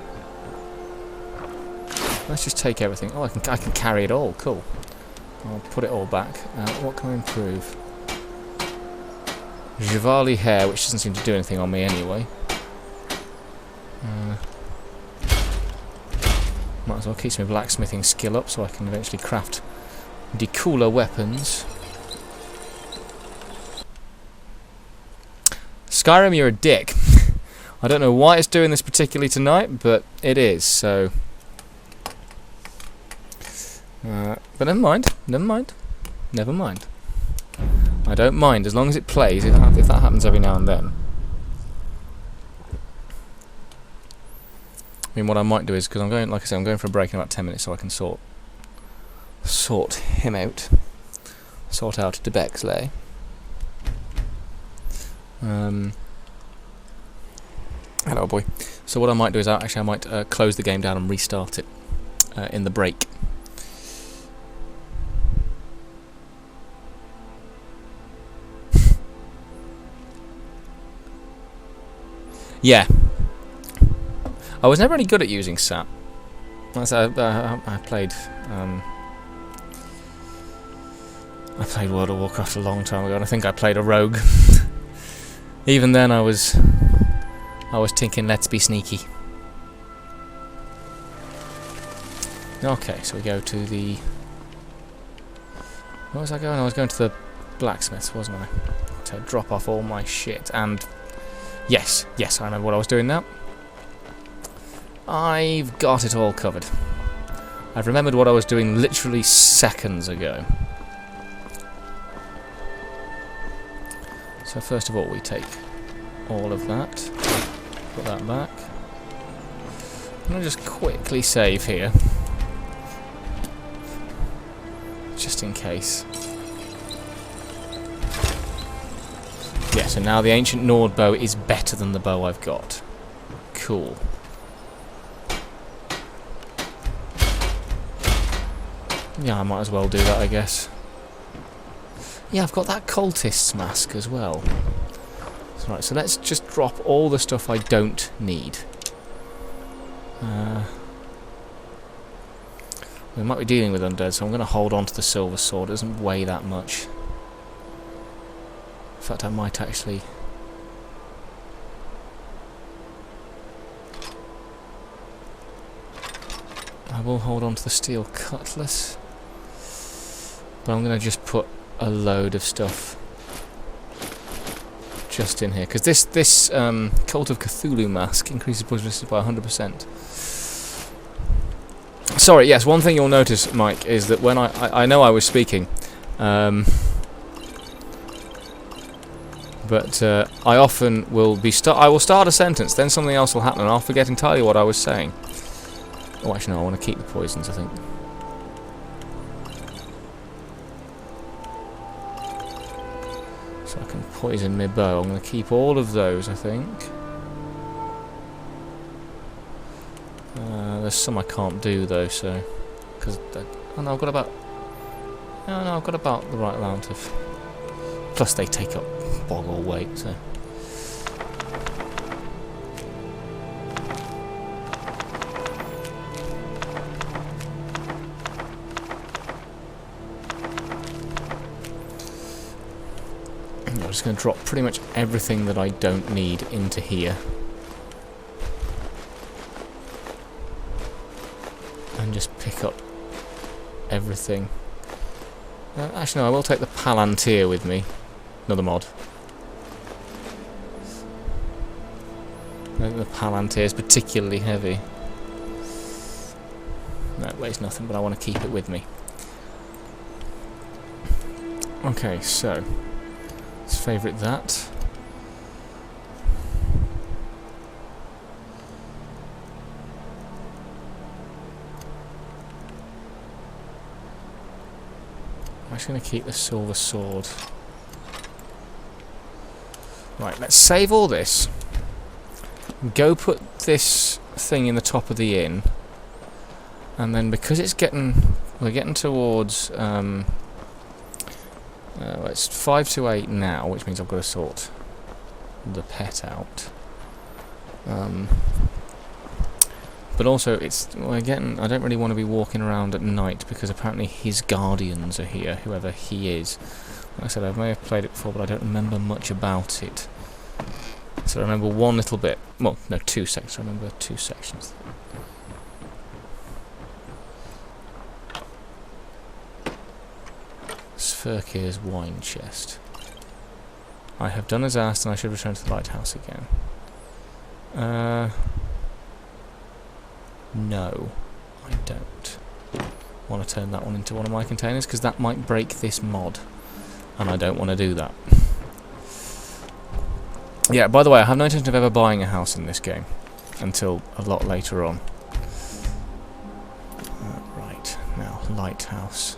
Let's just take everything. Oh, I can carry it all. Cool. I'll put it all back. What can I improve? Javali hair, which doesn't seem to do anything on me anyway. Might as well keep my blacksmithing skill up so I can eventually craft cooler weapons. Skyrim, you're a dick. I don't know why it's doing this particularly tonight, but it is, so... but never mind, never mind, never mind. I don't mind, as long as it plays, if that happens every now and then. I mean, what I might do is, because I'm going, like I said, I'm going for a break in about 10 minutes so I can sort him out. Sort out de Bexley. Hello, boy. So what I might do is, I might close the game down and restart it in the break. Yeah. I was never any good at using SAP. I played World of Warcraft a long time ago, and I think I played a rogue. Even then, I was thinking, let's be sneaky. Okay, so we go to the... Where was I going? I was going to the blacksmiths, wasn't I? To drop off all my shit, and... Yes, I remember what I was doing now. I've got it all covered. I've remembered what I was doing literally seconds ago. So first of all, we take all of that. Put that back. I'm going to just quickly save here. Just in case. Yeah, so now the ancient Nord bow is better than the bow I've got. Cool. Yeah, I might as well do that, I guess. Yeah, I've got that cultist's mask as well. Right, so let's just drop all the stuff I don't need. We might be dealing with undead, so I'm going to hold on to the silver sword. It doesn't weigh that much. In fact, I might actually... I will hold on to the steel cutlass. But I'm going to just put a load of stuff just in here, because this Cult of Cthulhu mask increases poison resistance by 100%. Sorry, yes, one thing you'll notice, Mike, is that when I know I was speaking, but I often will I will start a sentence, then something else will happen, and I'll forget entirely what I was saying. Oh, actually, no, I want to keep the poisons, I think. So I can poison my bow. I'm going to keep all of those, I think. There's some I can't do though, so because oh no, I've got about I've got about the right amount of. Plus, they take up boggle weight, so. I'm just going to drop pretty much everything that I don't need into here. And just pick up everything. Actually, no, I will take the Palantir with me. Another mod. I think the Palantir is particularly heavy. No, it weighs nothing, but I want to keep it with me. Okay, so let's favourite that. I'm actually going to keep the silver sword. Right, let's save all this. Go put this thing in the top of the inn. And then because it's we're getting towards, well, it's 5 to 8 now, which means I've got to sort the pet out. But also, I don't really want to be walking around at night because apparently his guardians are here, whoever he is. Like I said, I may have played it before, but I don't remember much about it. So I remember one little bit. Well, no, 2 sections. I remember 2 sections. Sverkir's wine chest. I have done as asked, and I should return to the lighthouse again. No, I don't want to turn that one into one of my containers because that might break this mod, and I don't want to do that. Yeah, by the way, I have no intention of ever buying a house in this game until a lot later on. Right, now, lighthouse.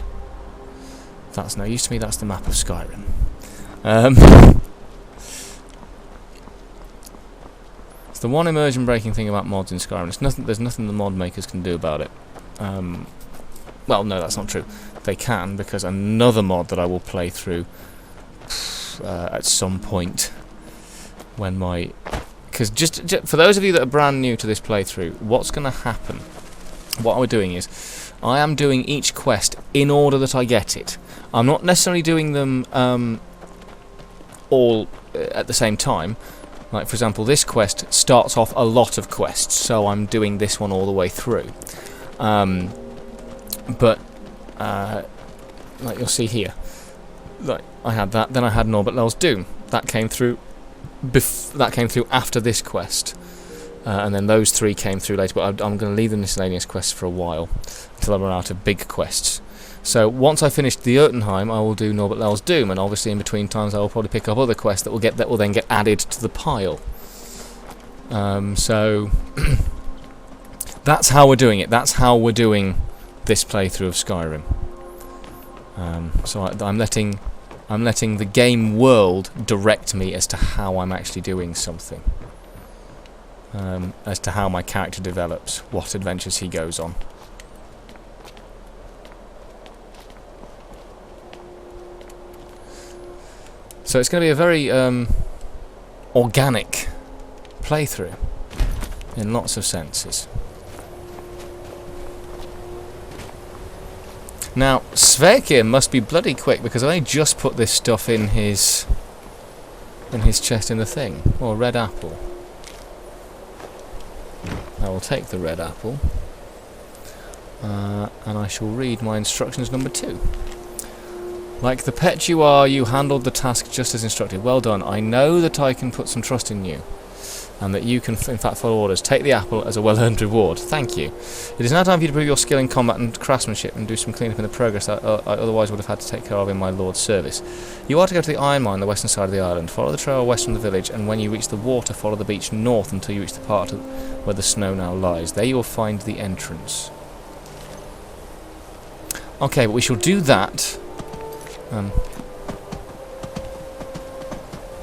That's no use to me, that's the map of Skyrim. It's the one immersion breaking thing about mods in Skyrim. There's nothing the mod makers can do about it. Well, no, that's not true. They can, because another mod that I will play through at some point when my... Because just for those of you that are brand new to this playthrough, what's going to happen? What we're doing is, I am doing each quest in order that I get it. I'm not necessarily doing them all at the same time. Like, for example, this quest starts off a lot of quests, so I'm doing this one all the way through. But, like you'll see here, like I had that, then I had Norbert Lell's Doom. That came through. That came through after this quest, and then those 3 came through later. But I'm going to leave the miscellaneous quests for a while until I run out of big quests. So once I finish the Jotunheim, I will do Norbert Lell's Doom, and obviously in between times I will probably pick up other quests that will then get added to the pile. So that's how we're doing it. That's how we're doing this playthrough of Skyrim. So I'm letting the game world direct me as to how I'm actually doing something, as to how my character develops, what adventures he goes on. So it's going to be a very organic playthrough in lots of senses. Now, Sverkir must be bloody quick because I just put this stuff in his chest in the thing. Or red apple. I will take the red apple. And I shall read my instructions number 2. Like the pet you are, you handled the task just as instructed. Well done. I know that I can put some trust in you, and that you can, in fact, follow orders. Take the apple as a well-earned reward. Thank you. It is now time for you to prove your skill in combat and craftsmanship and do some cleanup in the progress I otherwise would have had to take care of in my lord's service. You are to go to the iron mine on the western side of the island. Follow the trail west from the village, and when you reach the water, follow the beach north until you reach the part where the snow now lies. There you will find the entrance. Okay, but we shall do that.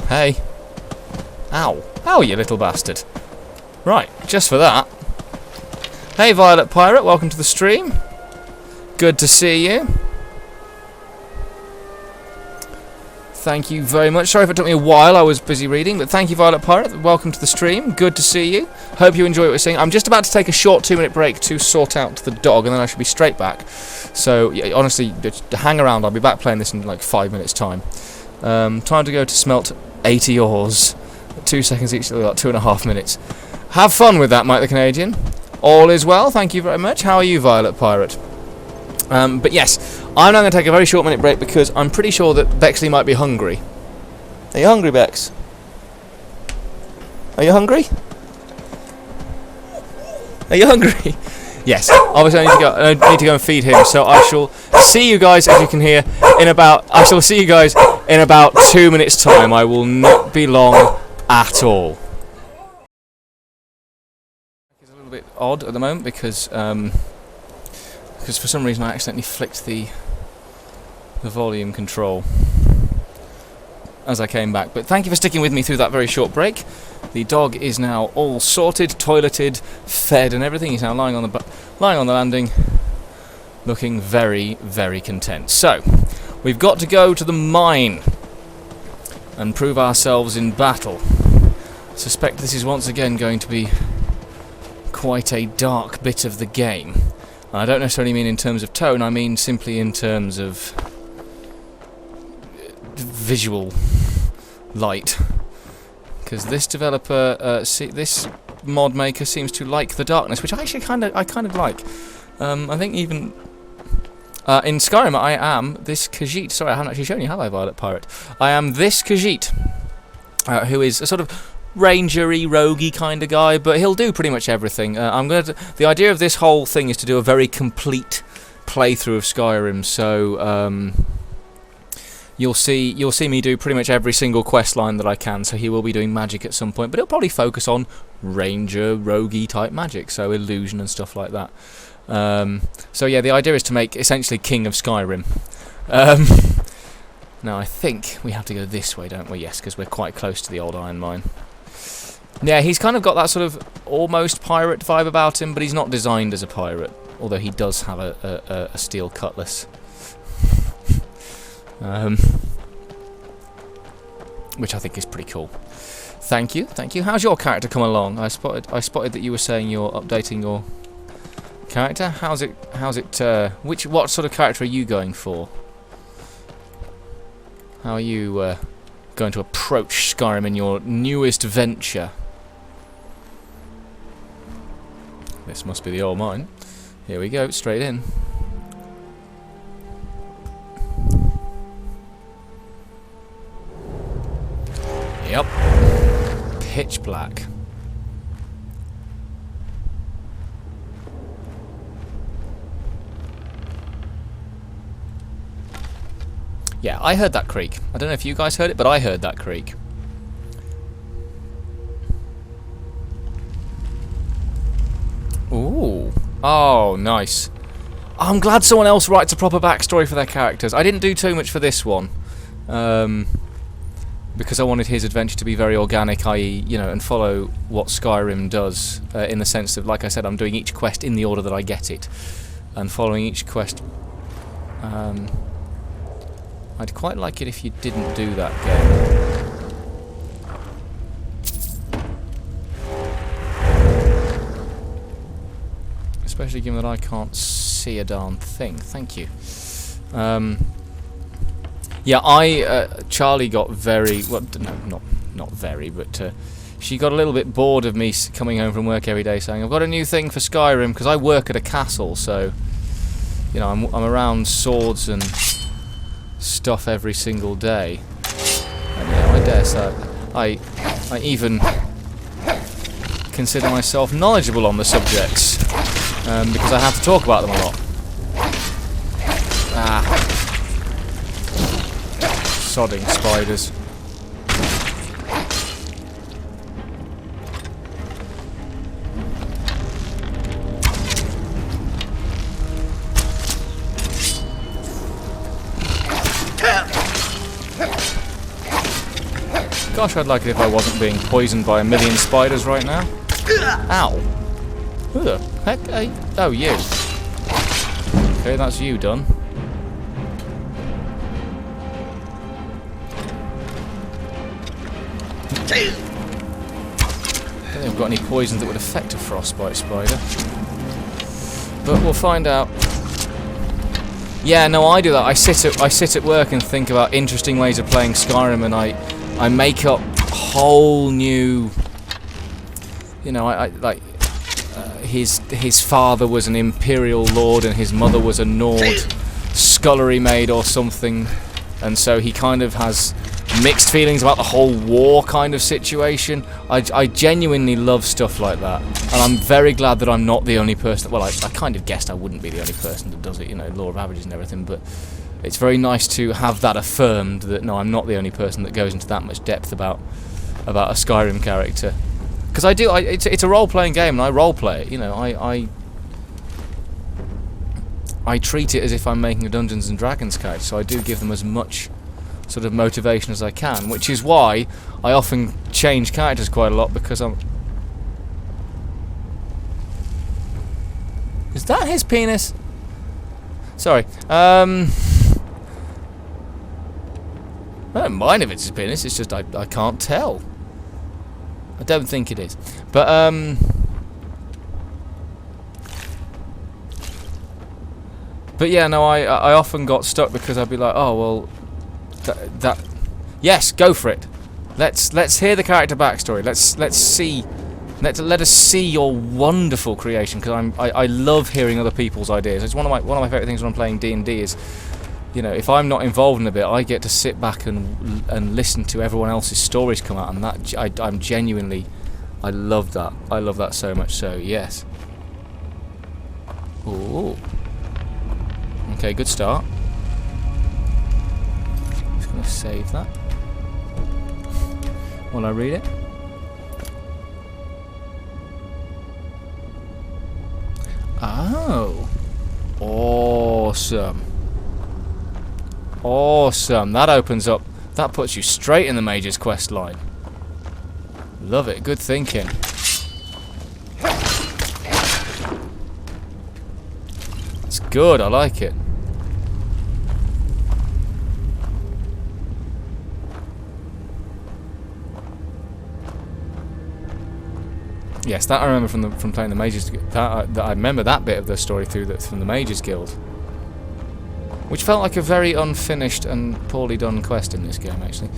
Hey. Ow. Ow, you little bastard. Right, just for that. Hey, Violet Pirate, welcome to the stream. Good to see you. Thank you very much. Sorry if it took me a while, I was busy reading, but thank you, Violet Pirate. Welcome to the stream. Good to see you. Hope you enjoy what we're seeing. I'm just about to take a short 2-minute break to sort out the dog, and then I should be straight back. So, yeah, honestly, just hang around. I'll be back playing this in like 5 minutes' time. Time to go to smelt 80 ores. 2 seconds each, like 2.5 minutes. Have fun with that, Mike the Canadian. All is well, thank you very much. How are you, Violet Pirate? But yes, I'm now going to take a very short minute break because I'm pretty sure that Bexley might be hungry. Are you hungry, Bex? Are you hungry? Are you hungry? Yes, obviously I need to go and feed him, so I shall see you guys, as you can hear, I shall see you guys in about 2 minutes' time. I will not be long at all. It's a little bit odd at the moment because for some reason I accidentally flicked the volume control as I came back. But thank you for sticking with me through that very short break. The dog is now all sorted, toileted, fed, and everything. He's now lying on the landing, looking very, very content. So, we've got to go to the mine and prove ourselves in battle. I suspect this is once again going to be quite a dark bit of the game. And I don't necessarily mean in terms of tone, I mean simply in terms of visual light. Because this developer, this mod maker seems to like the darkness, which I actually kind of like. I think even in Skyrim I am this Khajit. Sorry, I haven't actually shown you, have I, Violet Pirate? I am this Khajit, who is a sort of rangery, roguey kind of guy, but he'll do pretty much everything. The idea of this whole thing is to do a very complete playthrough of Skyrim. So you'll see me do pretty much every single quest line that I can. So he will be doing magic at some point, but he'll probably focus on ranger, roguey type magic, so illusion and stuff like that. So yeah, the idea is to make essentially King of Skyrim. Now I think we have to go this way, don't we? Yes, because we're quite close to the old iron mine. Yeah, he's kind of got that sort of almost pirate vibe about him, but he's not designed as a pirate, although he does have a steel cutlass. Which I think is pretty cool. Thank you. How's your character come along? I spotted that you were saying you're updating your character. How's it? What sort of character are you going for? How are you going to approach Skyrim in your newest venture? This must be the old mine. Here we go, straight in. Yep. Pitch black. Yeah, I heard that creak. I don't know if you guys heard it, but I heard that creak. Ooh. Oh, nice. I'm glad someone else writes a proper backstory for their characters. I didn't do too much for this one. Because I wanted his adventure to be very organic, i.e., you know, and follow what Skyrim does, in the sense of, like I said, I'm doing each quest in the order that I get it, and following each quest. I'd quite like it if you didn't do that, game. Especially given that I can't see a darn thing. Thank you. Yeah, Charlie got very, well, no, not very, but she got a little bit bored of me coming home from work every day saying, I've got a new thing for Skyrim, because I work at a castle, so, you know, I'm around swords and stuff every single day. And yeah, I dare say I even consider myself knowledgeable on the subjects because I have to talk about them a lot. Sodding spiders. Gosh, I'd like it if I wasn't being poisoned by a million spiders right now. Ow! Who the heck? Oh, you. Okay, that's you done. I don't think I've got any poisons that would affect a frostbite spider. But we'll find out. Yeah, no, I do that. I sit at work and think about interesting ways of playing Skyrim, and I make up whole new, you know, his father was an imperial lord and his mother was a Nord scullery maid or something, and so he kind of has mixed feelings about the whole war kind of situation. I genuinely love stuff like that, and I'm very glad that I'm not the only person. Well, I kind of guessed I wouldn't be the only person that does it, you know, law of averages and everything, but it's very nice to have that affirmed that no, I'm not the only person that goes into that much depth about a Skyrim character. Because I do, it's a role-playing game, and I role-play it. You know, I treat it as if I'm making a Dungeons and Dragons character, so I do give them as much sort of motivation as I can, which is why I often change characters quite a lot, because I'm... Is that his penis? Sorry. I don't mind if it's his penis, it's just I can't tell. I don't think it is. But, but yeah, no, I often got stuck because I'd be like, oh, well, that yes, go for it. Let's hear the character backstory. Let us see your wonderful creation, because I love hearing other people's ideas. It's one of my favorite things when I'm playing D&D is, you know, if I'm not involved in a bit, I get to sit back and listen to everyone else's stories come out, and that I'm genuinely, I love that. I love that so much. So yes. Ooh. Okay, good start. Just gonna save that while I read it. Oh, awesome. Awesome. That opens up, that puts you straight in the Mage's quest line. Love it. Good thinking. That's good. I like it. Yes, that I remember from playing the Mages. That I remember that bit of the story from the Mages Guild, which felt like a very unfinished and poorly done quest in this game, actually,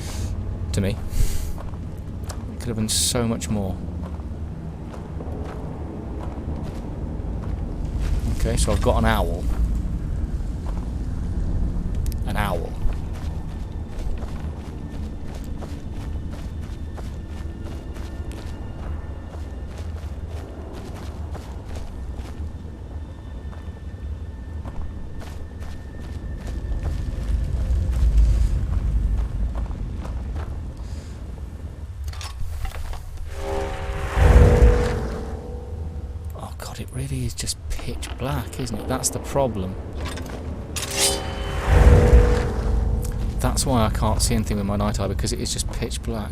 to me. It could have been so much more. Okay, so I've got an owl. An owl. It really is just pitch black, isn't it? That's the problem. That's why I can't see anything with my night eye, because it is just pitch black.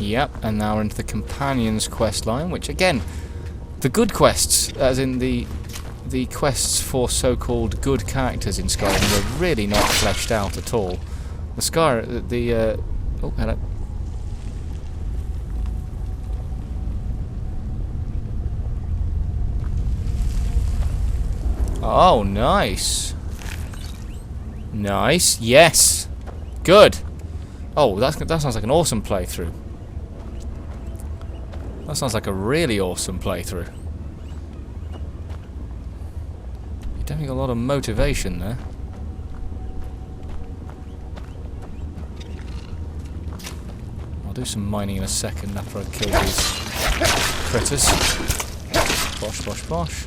Yep, and now we're into the Companions quest line, which again, the good quests, as in the quests for so-called good characters in Skyrim, were really not fleshed out at all. Oh, hello. Oh, nice. Nice, yes. Good. Oh, that sounds like an awesome playthrough. That sounds like a really awesome playthrough. You definitely got a lot of motivation there. I'll do some mining in a second after I kill these critters. Bosh, bosh, bosh.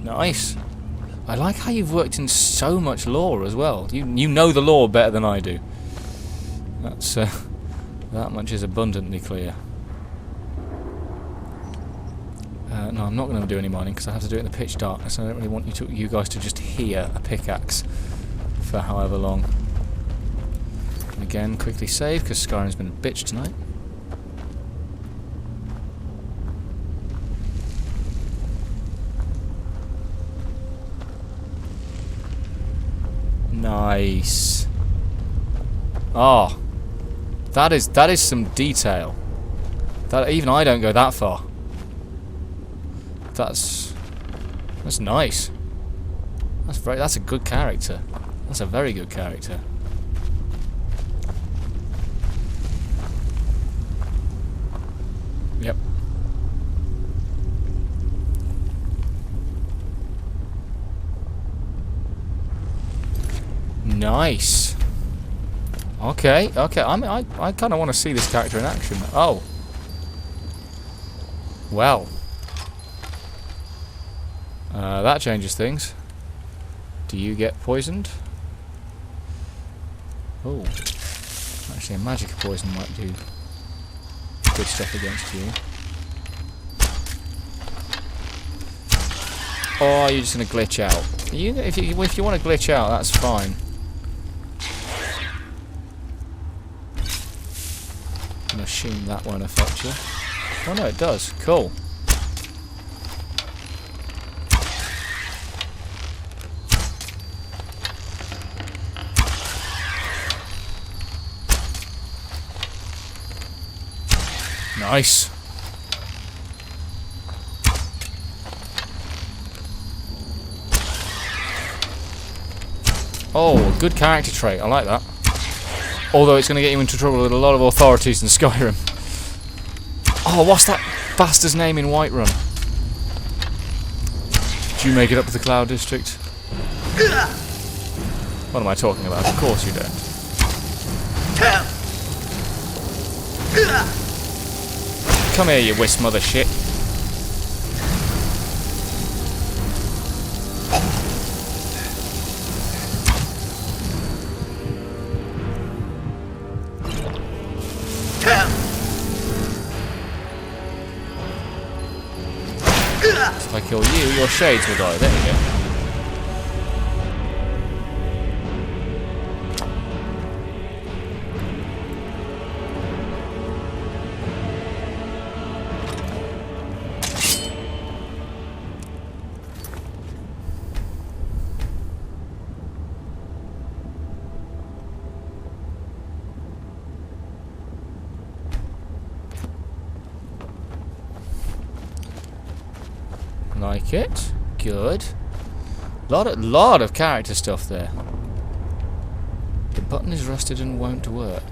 Nice. I like how you've worked in so much lore as well. You know the lore better than I do. That's that much is abundantly clear. No, I'm not going to do any mining because I have to do it in the pitch darkness. I don't really want you guys to just hear a pickaxe for however long. And again, quickly save because Skyrim's been a bitch tonight. Nice. Oh, that is some detail. That even I don't go that far. That's nice. That's a good character. That's a very good character. Yep. Nice. Okay, okay. I kind of want to see this character in action. Oh. Well. That changes things. Do you get poisoned? Oh. Actually, a magic poison might do good stuff against you. Or are you just going to glitch out? If you want to glitch out, that's fine. I'm going to assume that won't affect you. Oh no, it does. Cool. Nice. Oh, good character trait. I like that. Although it's going to get you into trouble with a lot of authorities in Skyrim. Oh, what's that bastard's name in Whiterun? Did you make it up to the Cloud District? What am I talking about? Of course you don't. Come here, you wisp mother shit. If I kill you, your shades will die. There we go. Like it. Good. Lot of character stuff there. The button is rusted and won't work.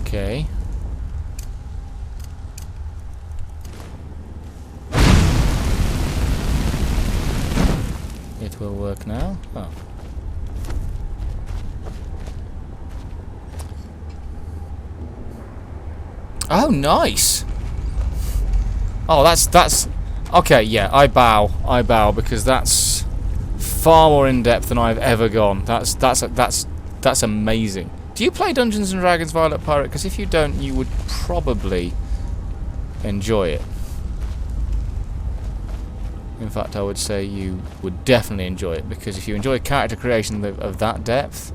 Okay. It will work now. Oh. Oh, nice. Oh, that's okay. Yeah, I bow because that's far more in depth than I've ever gone. That's amazing. Do you play Dungeons and Dragons Violet Pirate? Because if you don't, you would probably enjoy it. In fact, I would say you would definitely enjoy it, because if you enjoy character creation of that depth,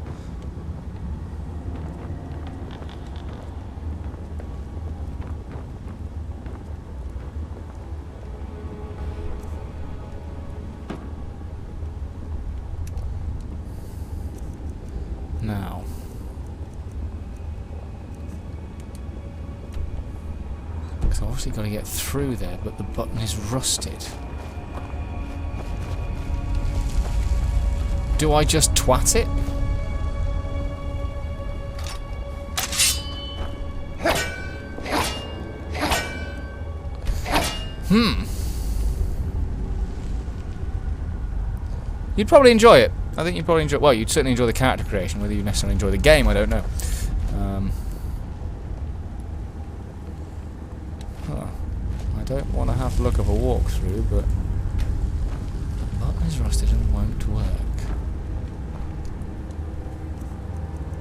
Now. Because I've obviously got to get through there, but the button is rusted. Do I just twat it? You'd probably enjoy it. I think you'd probably enjoy... Well, you'd certainly enjoy the character creation. Whether you necessarily enjoy the game, I don't know. I don't want to have to look up a walkthrough, but... the button is rusted and won't work.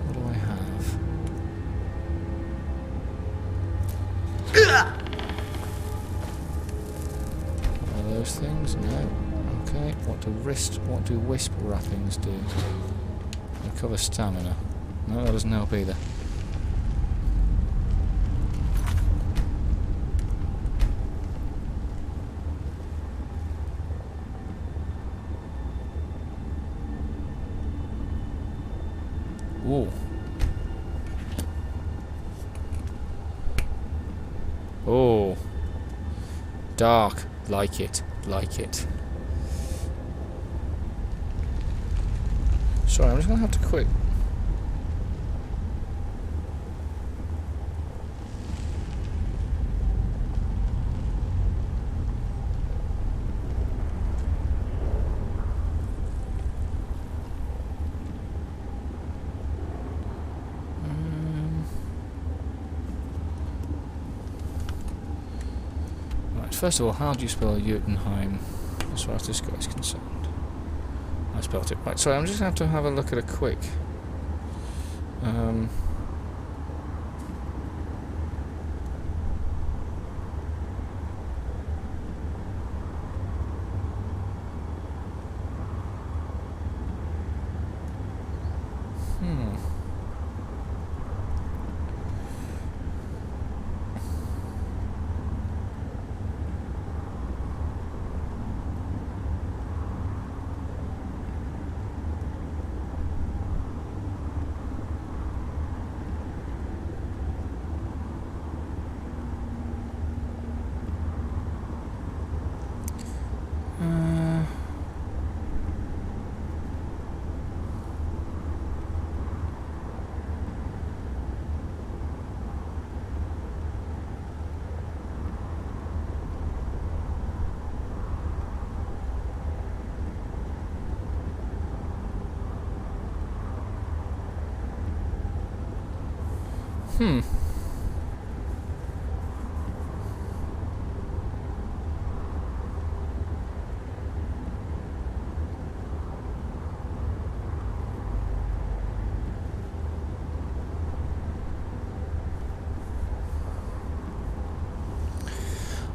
What do I have? Are those things? No. Okay. What do wisp wrappings do? Recover stamina. No, that doesn't help either. Ooh. Oh. Dark. Like it. Like it. Sorry, I'm just going to have to quit. Right, first of all, how do you spell Jotunheim as far as this guy is concerned? I spelt it right. Sorry, I'm just going to have a look at a quick...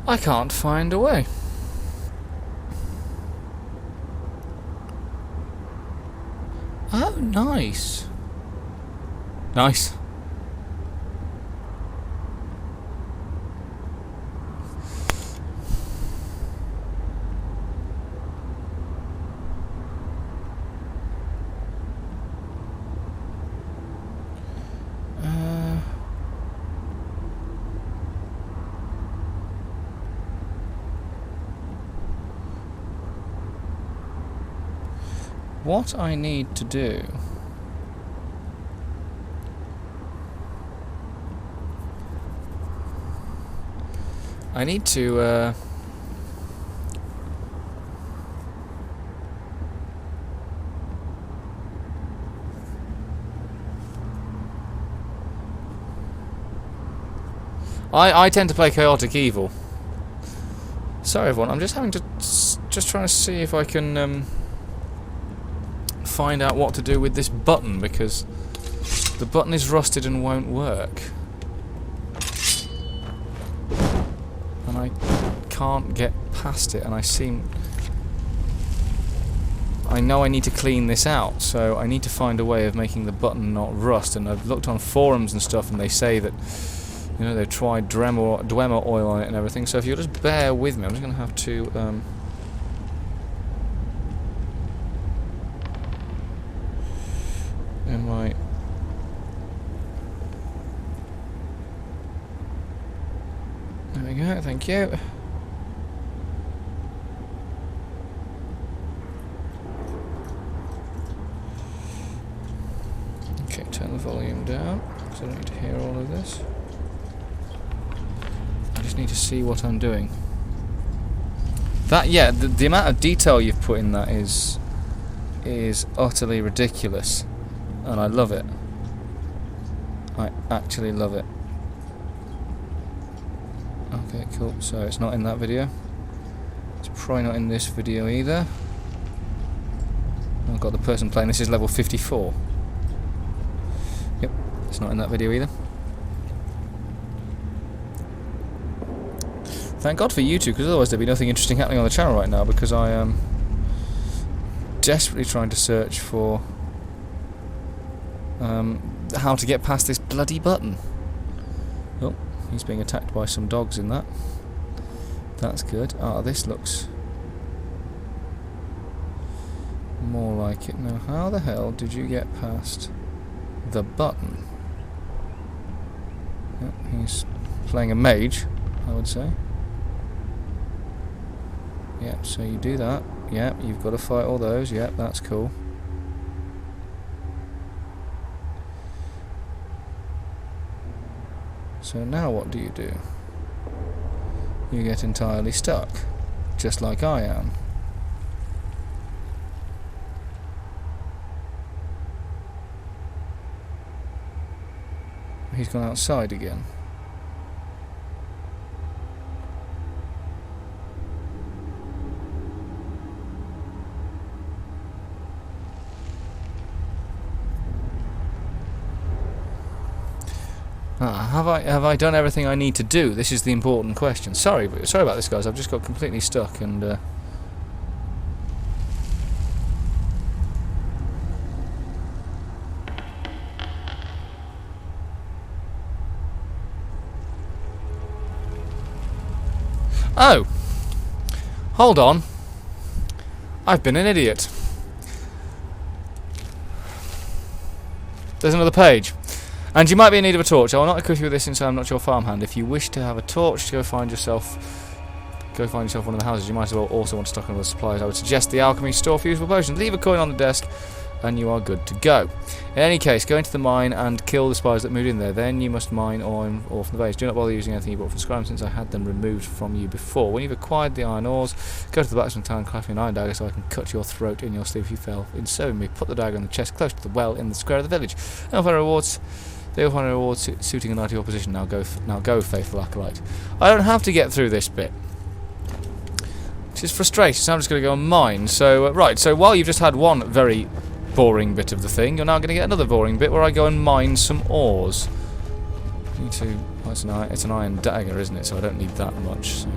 I can't find a way. Oh, nice. Nice. What I need to do... I need to... I tend to play chaotic evil. Sorry everyone, I'm just having to... just trying to see if I can... find out what to do with this button, because the button is rusted and won't work. And I can't get past it, and I know I need to clean this out, so I need to find a way of making the button not rust, and I've looked on forums and stuff, and they say that, you know, they've tried Dwemer oil on it and everything, so if you'll just bear with me, I'm just going to have to... Am I... There we go, thank you. Okay, turn the volume down, because I don't need to hear all of this. I just need to see what I'm doing. That, yeah, the amount of detail you've put in that is utterly ridiculous. And I love it. I actually love it. Okay, cool. So it's not in that video. It's probably not in this video either. I've got the person playing. This is level 54. Yep, it's not in that video either. Thank God for YouTube, because otherwise there'd be nothing interesting happening on the channel right now, because I am desperately trying to search for how to get past this bloody button. Oh, he's being attacked by some dogs in that. That's good. Ah, this looks more like it. Now, how the hell did you get past the button? Yep, he's playing a mage, I would say. Yep, so you do that. Yep, you've got to fight all those. Yep, that's cool. So now what do? You get entirely stuck, just like I am. He's gone outside again. Have I done everything I need to do? This is the important question. Sorry about this, guys. I've just got completely stuck and. Oh, hold on. I've been an idiot. There's another page. And you might be in need of a torch. I will not equip you with this since I am not your farmhand. If you wish to have a torch, go find yourself one of the houses. You might as well also want to stock another supplies. I would suggest the alchemy store for useful potions. Leave a coin on the desk and you are good to go. In any case, go into the mine and kill the spiders that moved in there. Then you must mine ore from the base. Do not bother using anything you bought from Skyrim since I had them removed from you before. When you've acquired the iron ores, go to the blacksmith town and craft me an iron dagger so I can cut your throat in your sleep if you fail in so me. Put the dagger in the chest close to the well in the square of the village. And for rewards, they will find a reward suiting a knight of your position. Now go, faithful acolyte. I don't have to get through this bit, which is frustrating. So I'm just going to go and mine. So right. So while you've just had one very boring bit of the thing, you're now going to get another boring bit where I go and mine some ores. Need to. Well, it's an iron dagger, isn't it? So I don't need that much. So.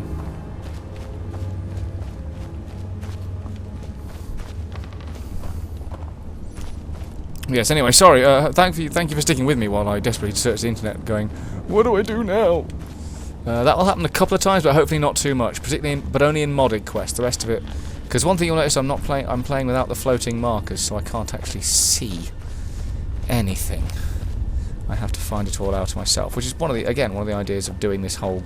Yes, anyway, sorry, thank you for sticking with me while I desperately searched the internet going, what do I do now? That will happen a couple of times, but hopefully not too much, but only in modded quests. The rest of it, because one thing you'll notice, I'm playing without the floating markers, so I can't actually see anything. I have to find it all out myself, which is one of the ideas of doing this whole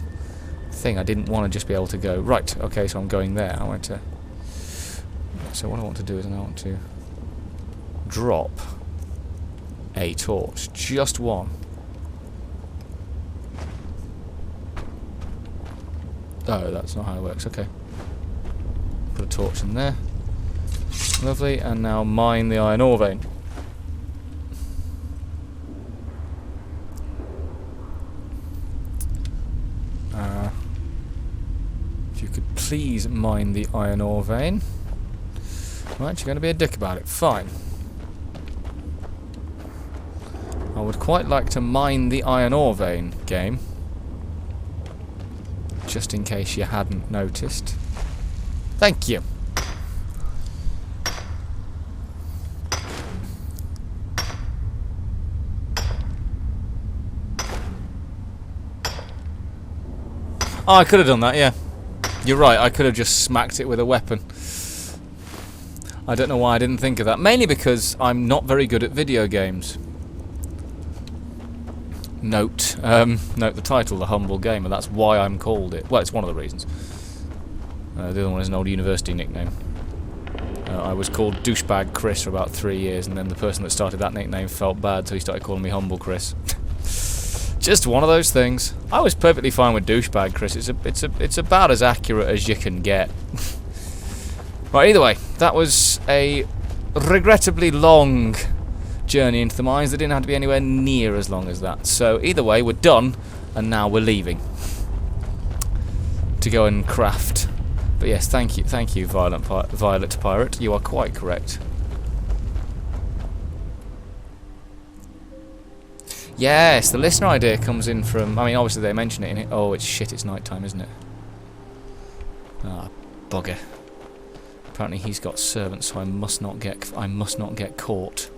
thing. I didn't want to just be able to go, right, okay, so I'm going there. I want to. So what I want to do is I want to drop a torch, just one. Oh, that's not how it works. Okay, put a torch in there. Lovely, and now mine the iron ore vein. If you could please mine the iron ore vein. Right, you're going to be a dick about it. Fine. I would quite like to mine the iron ore vein, game. Just in case you hadn't noticed. Thank you. Oh, I could have done that, yeah. You're right, I could have just smacked it with a weapon. I don't know why I didn't think of that. Mainly because I'm not very good at video games. Note the title, The Humble Gamer. That's why I'm called it. Well, it's one of the reasons. The other one is an old university nickname. I was called Douchebag Chris for about 3 years, and then the person that started that nickname felt bad, so he started calling me Humble Chris. Just one of those things. I was perfectly fine with Douchebag Chris. It's about as accurate as you can get. Right, either way, that was a regrettably long journey into the mines that didn't have to be anywhere near as long as that. So either way, we're done, and now we're leaving to go and craft. But yes, thank you, Violet Pirate. You are quite correct. Yes, the listener idea comes in from. I mean, obviously they mention it in it. Oh, it's shit. It's night time, isn't it? Ah, bugger. Apparently he's got servants, so I must not get caught.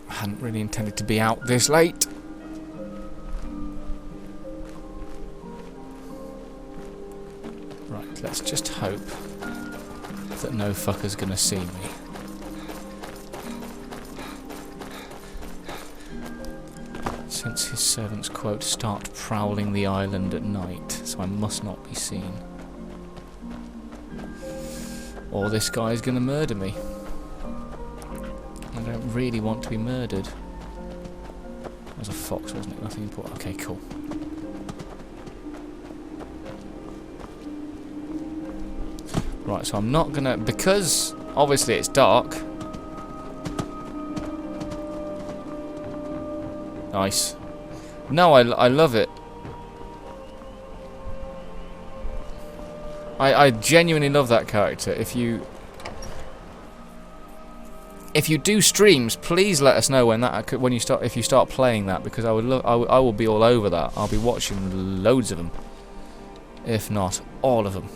I hadn't really intended to be out this late. Right, let's just hope that no fucker's gonna see me. Since his servants, quote, start prowling the island at night, so I must not be seen. Or this guy's gonna murder me. I don't really want to be murdered. That was a fox, wasn't it? Nothing important. Okay, cool. Right, so I'm not gonna... Because, obviously, it's dark. Nice. No, I love it. I genuinely love that character. If you do streams, please let us know if you start playing that, because I will be all over that. I'll be watching loads of them, if not all of them.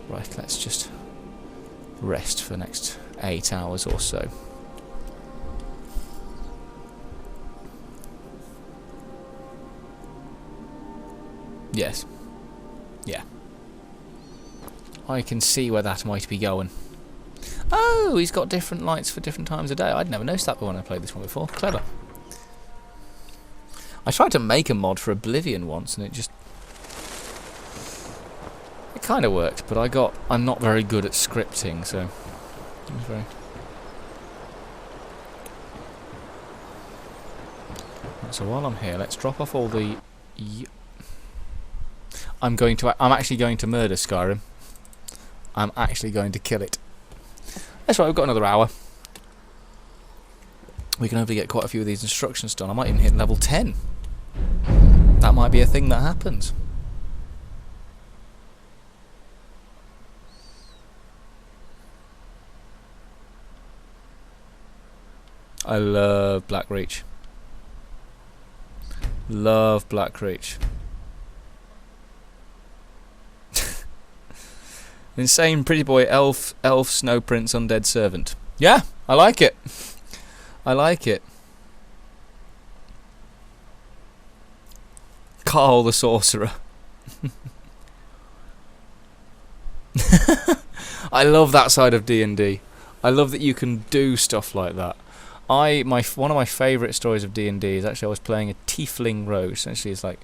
Right, let's just rest for the next 8 hours or so. Yes. Yeah. I can see where that might be going. Oh, he's got different lights for different times of day. I'd never noticed that when I played this one before. Clever. I tried to make a mod for Oblivion once, and it kind of worked, but I'm not very good at scripting, so it was very... Right, so while I'm here, let's drop off all the... I'm actually going to murder Skyrim. I'm actually going to kill it. That's right, we've got another hour. We can hopefully get quite a few of these instructions done. I might even hit level 10. That might be a thing that happens. I love Blackreach. Love Blackreach. Insane pretty boy elf snow prince undead servant. Yeah, I like it. I like it. Carl the sorcerer. I love that side of D&D. I love that you can do stuff like that. One of my favourite stories of D&D is actually I was playing a tiefling rogue. Essentially, it's like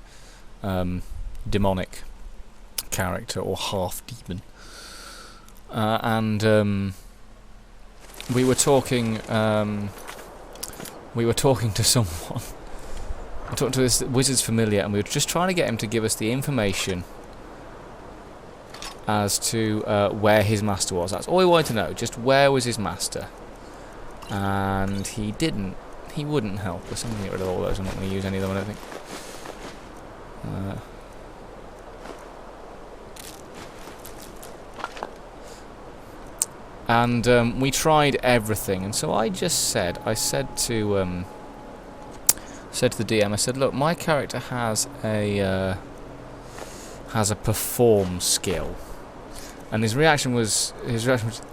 demonic character or half demon. And we were talking to someone. I talked to this wizard's familiar, and we were just trying to get him to give us the information as to where his master was. That's all we wanted to know. Just where was his master? And he didn't. He wouldn't help us. I'm going to get rid of all those. I'm not going to use any of them, I don't think. And we tried everything, and so I said to the DM, I said, look, my character has a perform skill, and his reaction was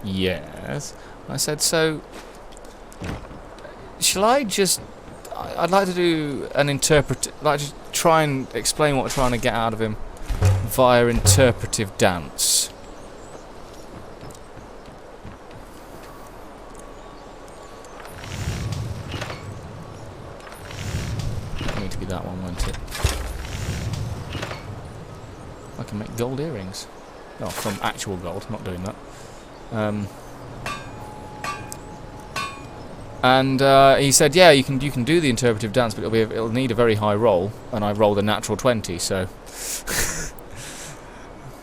yes. I said, so shall I just? I'd like to do an like to try and explain what we're trying to get out of him via interpretive dance. be that one, won't it? I can make gold earrings. Oh, from actual gold, not doing that. And he said, yeah, you can do the interpretive dance, but it'll need a very high roll, and I rolled a natural 20, so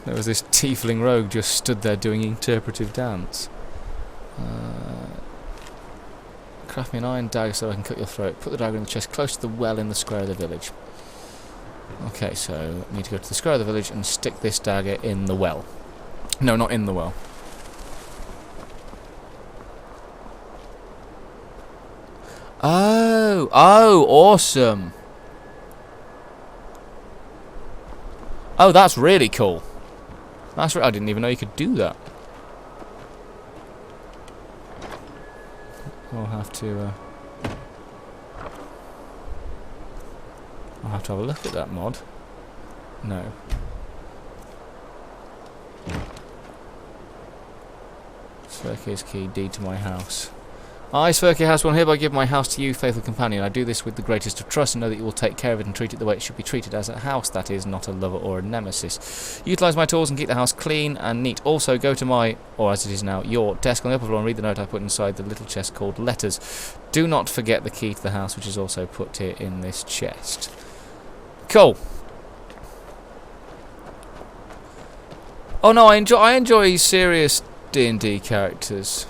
there was this tiefling rogue just stood there doing interpretive dance. Craft me an iron dagger so I can cut your throat. Put the dagger in the chest close to the well in the square of the village. Okay, so I need to go to the square of the village and stick this dagger in the well. No, not in the well. Oh, awesome. Oh, that's really cool. I didn't even know you could do that. I'll have to have a look at that mod. No. Sverkir's key, deed to my house. I, Sverkir House, will hereby give my house to you, faithful companion. I do this with the greatest of trust and know that you will take care of it and treat it the way it should be treated, as a house, that is, not a lover or a nemesis. Utilise my tools and keep the house clean and neat. Also, go to my, or as it is now, your desk on the upper floor and read the note I put inside the little chest called letters. Do not forget the key to the house, which is also put here in this chest. Cool. Oh no, I enjoy serious D&D characters.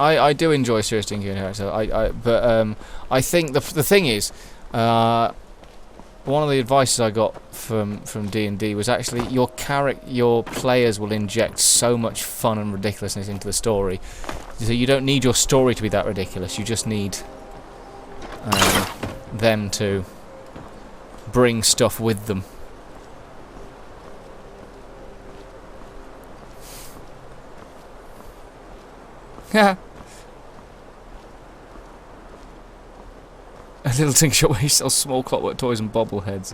I do enjoy serious D&D characters. But I think the thing is, one of the advices I got from D&D was actually your players will inject so much fun and ridiculousness into the story. So you don't need your story to be that ridiculous. You just need them to bring stuff with them. A little tin shop where he sells small clockwork toys and bobbleheads.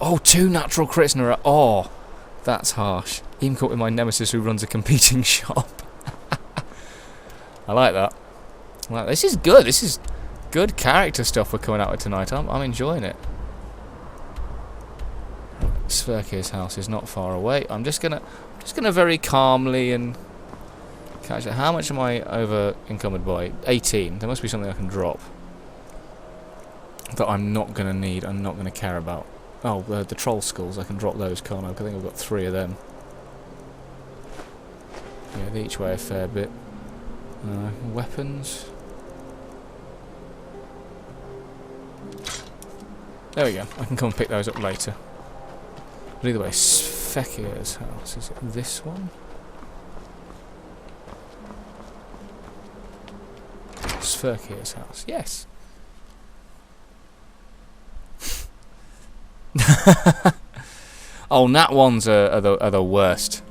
Oh, 2 natural crits in a row. Oh, that's harsh. Even caught with my nemesis who runs a competing shop. I like that. This is good. This is good character stuff we're coming out with tonight. I'm enjoying it. Sverkir's house is not far away. I'm just gonna very calmly and catch it. How much am I over encumbered by? 18. There must be something I can drop that I'm not gonna need. I'm not gonna care about. Oh, the troll skulls. I can drop those, can't I? I think I've got 3 of them. Yeah, they each weigh a fair bit. Weapons. There we go. I can come and pick those up later. But either way, Sverkir's house. Is it this one? Sverkir's house. Yes. Oh, nat ones are the worst.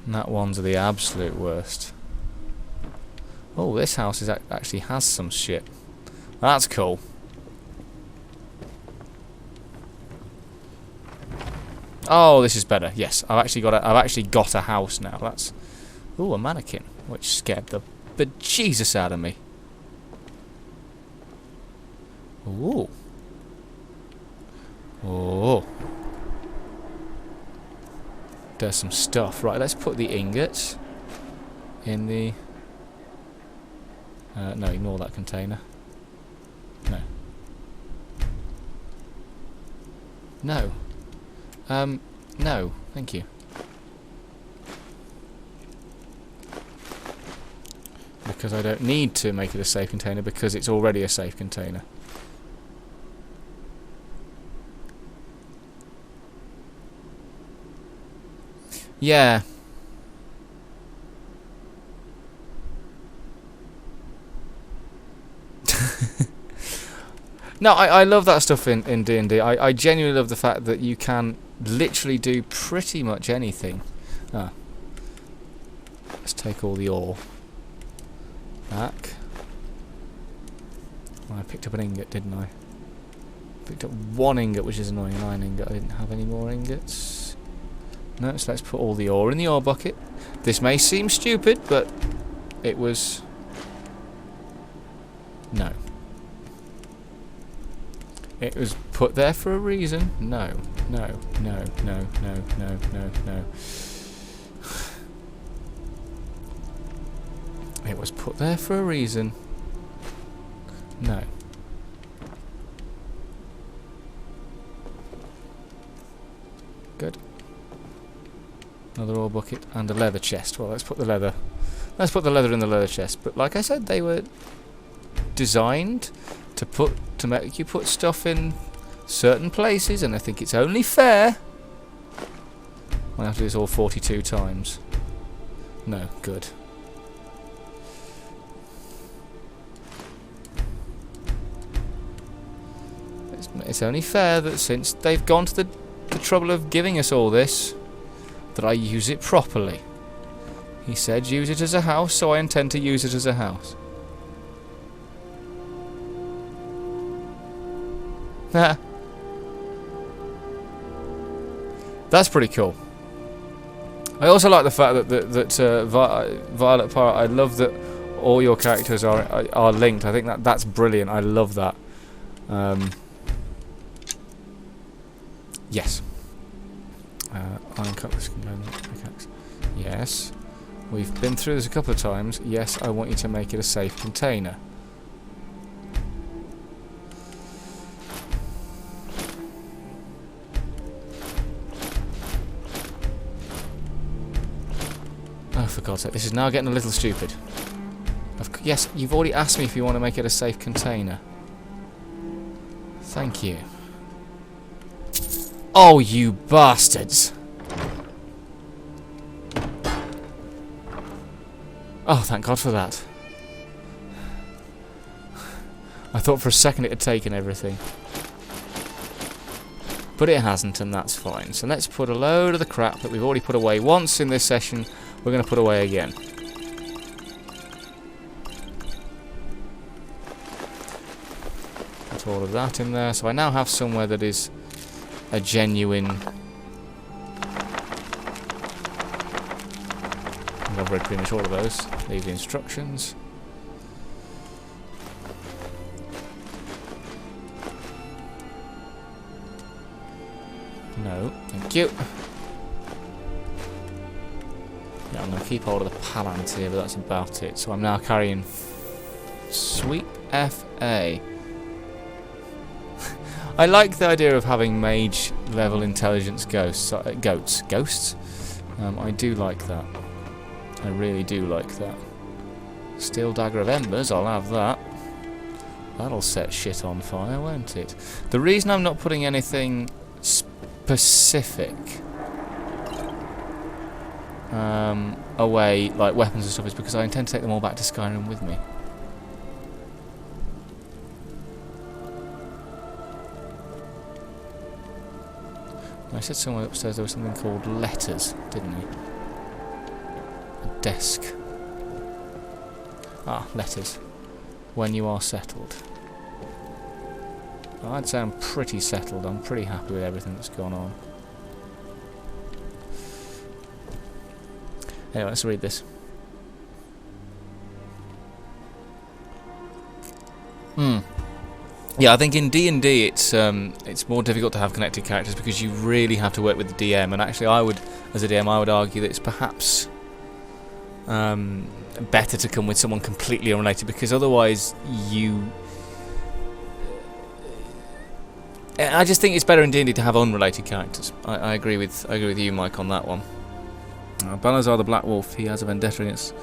Nat ones are the absolute worst. Oh, this house actually has some shit. That's cool. Oh, this is better. Yes, I've actually got a house now. That's ooh, a mannequin, which scared the bejesus out of me. Ooh. Oh. There's some stuff. Right, let's put the ingots in the... no, ignore that container. No. No. No, thank you. Because I don't need to make it a safe container because it's already a safe container. Yeah. No, I love that stuff in D&D. I genuinely love the fact that you can literally do pretty much anything. Ah. Let's take all the ore back. Well, I picked up an ingot, didn't I? Picked up 1 ingot, which is annoying. An iron ingot. I didn't have any more ingots. No, so let's put all the ore in the ore bucket. This may seem stupid, but it was... No. It was put there for a reason. No, no, no, no, no, no, no, no. It was put there for a reason. No. Good. Another ore bucket and a leather chest. Well, let's put the leather in the leather chest. But like I said, they were designed to make you put stuff in certain places, and I think it's only fair. I have to do this all 42 times. No, good. It's only fair that since they've gone to the trouble of giving us all this, that I use it properly. He said use it as a house, so I intend to use it as a house. That's pretty cool. I also like the fact that Violet Pirate, I love that all your characters are linked. I think that's brilliant. I love that. Yes. Iron cutlass component pickaxe. Yes. We've been through this a couple of times. Yes, I want you to make it a safe container. Oh, for God's sake, this is now getting a little stupid. Yes, you've already asked me if you want to make it a safe container. Thank you. Oh, you bastards! Oh, thank God for that. I thought for a second it had taken everything. But it hasn't, and that's fine. So let's put a load of the crap that we've already put away once in this session, we're going to put away again. Put all of that in there. So I now have somewhere that is a genuine... I've read pretty much all of those. Leave the instructions. No, thank you. Yeah, I'm going to keep hold of the Palantir, but that's about it. So I'm now carrying Sweet FA. I like the idea of having mage level intelligence ghosts. Ghosts? I do like that. I really do like that. Steel Dagger of Embers, I'll have that. That'll set shit on fire, won't it? The reason I'm not putting anything specific away, like weapons and stuff, is because I intend to take them all back to Skyrim with me. I said somewhere upstairs there was something called letters, didn't he? A desk. Ah, letters. When you are settled. Well, I'd say I'm pretty settled. I'm pretty happy with everything that's gone on. Anyway, let's read this. Yeah, I think in D&D it's more difficult to have connected characters because you really have to work with the DM, and actually as a DM I would argue that it's perhaps better to come with someone completely unrelated, because otherwise I just think it's better in D&D to have unrelated characters. I agree with you, Mike, on that one. Balazar the Black Wolf, he has a vendetta against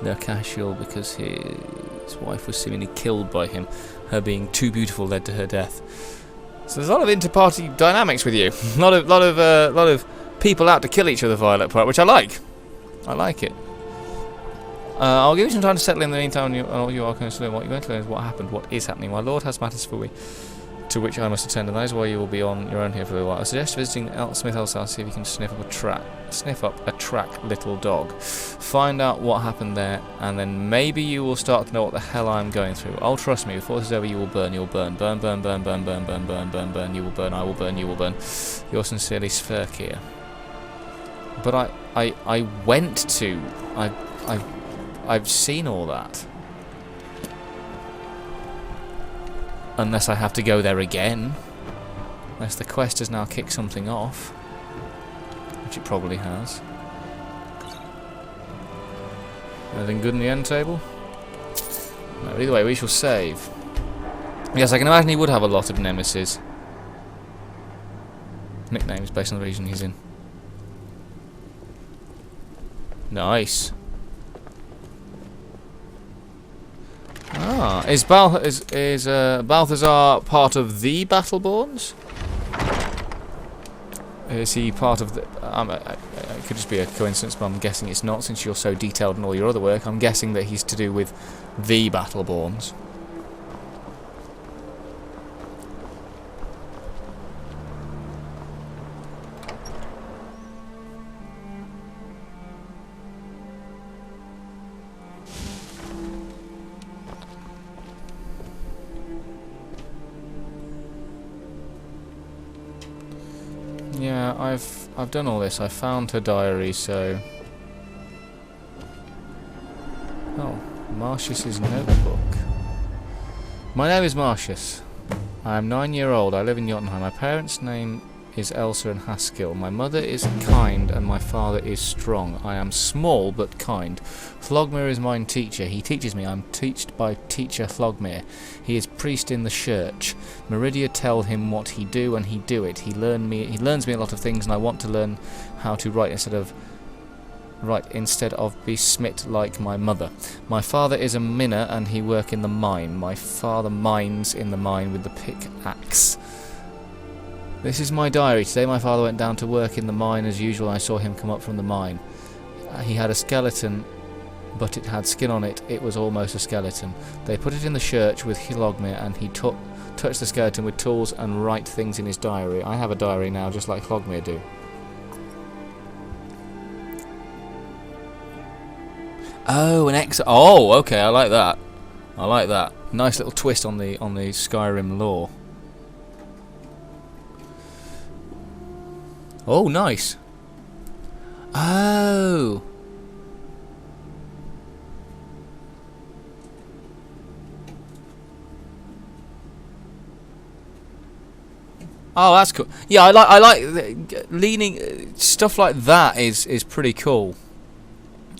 Mícheál because his wife was seemingly killed by him. Her being too beautiful led to her death. So there's a lot of inter-party dynamics with you. a lot of people out to kill each other, Violet Pirate, which I like. I like it. I'll give you some time to settle in the meantime. You are going to learn what you're going to learn is what happened, what is happening. My lord has matters for me, to which I must attend, and that is why you will be on your own here for a little while. I suggest visiting Smithell's house, see if you can sniff up a track, little dog. Find out what happened there, and then maybe you will start to know what the hell I'm going through. Oh, trust me, before this is over, you will burn, you'll burn, burn, burn, burn, burn, burn, burn, burn, burn, burn, you will burn, I will burn, you will burn. Yours sincerely, Sverkir. But I went to. I've seen all that. Unless I have to go there again. Unless the quest has now kicked something off. Which it probably has. Anything good in the end table? No, either way, we shall save. Yes, I can imagine he would have a lot of nemesis. Nicknames based on the region he's in. Nice. Ah, is Balthazar part of the Battleborns? Is he part of the... it could just be a coincidence, but I'm guessing it's not, since you're so detailed in all your other work. I'm guessing that he's to do with the Battleborns. Yeah, I've done all this. I found her diary, so... Oh, Marcius's notebook. My name is Marcius. I am 9-year-old. I live in Jotunheim. My parents' name is Elsa and Haskill. My mother is kind and my father is strong. I am small but kind. Thlogmir is my teacher. He teaches me. I am taught by teacher Thlogmir. He is priest in the church. Meridia tell him what he do and he do it. He learns me a lot of things, and I want to learn how to write instead of be smit like my mother. My father is a miner and he work in the mine. My father mines in the mine with the pickaxe. This is my diary. Today my father went down to work in the mine as usual. I saw him come up from the mine. He had a skeleton, but it had skin on it. It was almost a skeleton. They put it in the church with Thlogmir, and he touched the skeleton with tools and write things in his diary. I have a diary now, just like Thlogmir do. Oh, oh, okay, I like that. I like that. Nice little twist on the Skyrim lore. Oh, nice. Oh. Oh, that's cool. Yeah, I like leaning stuff like that is pretty cool.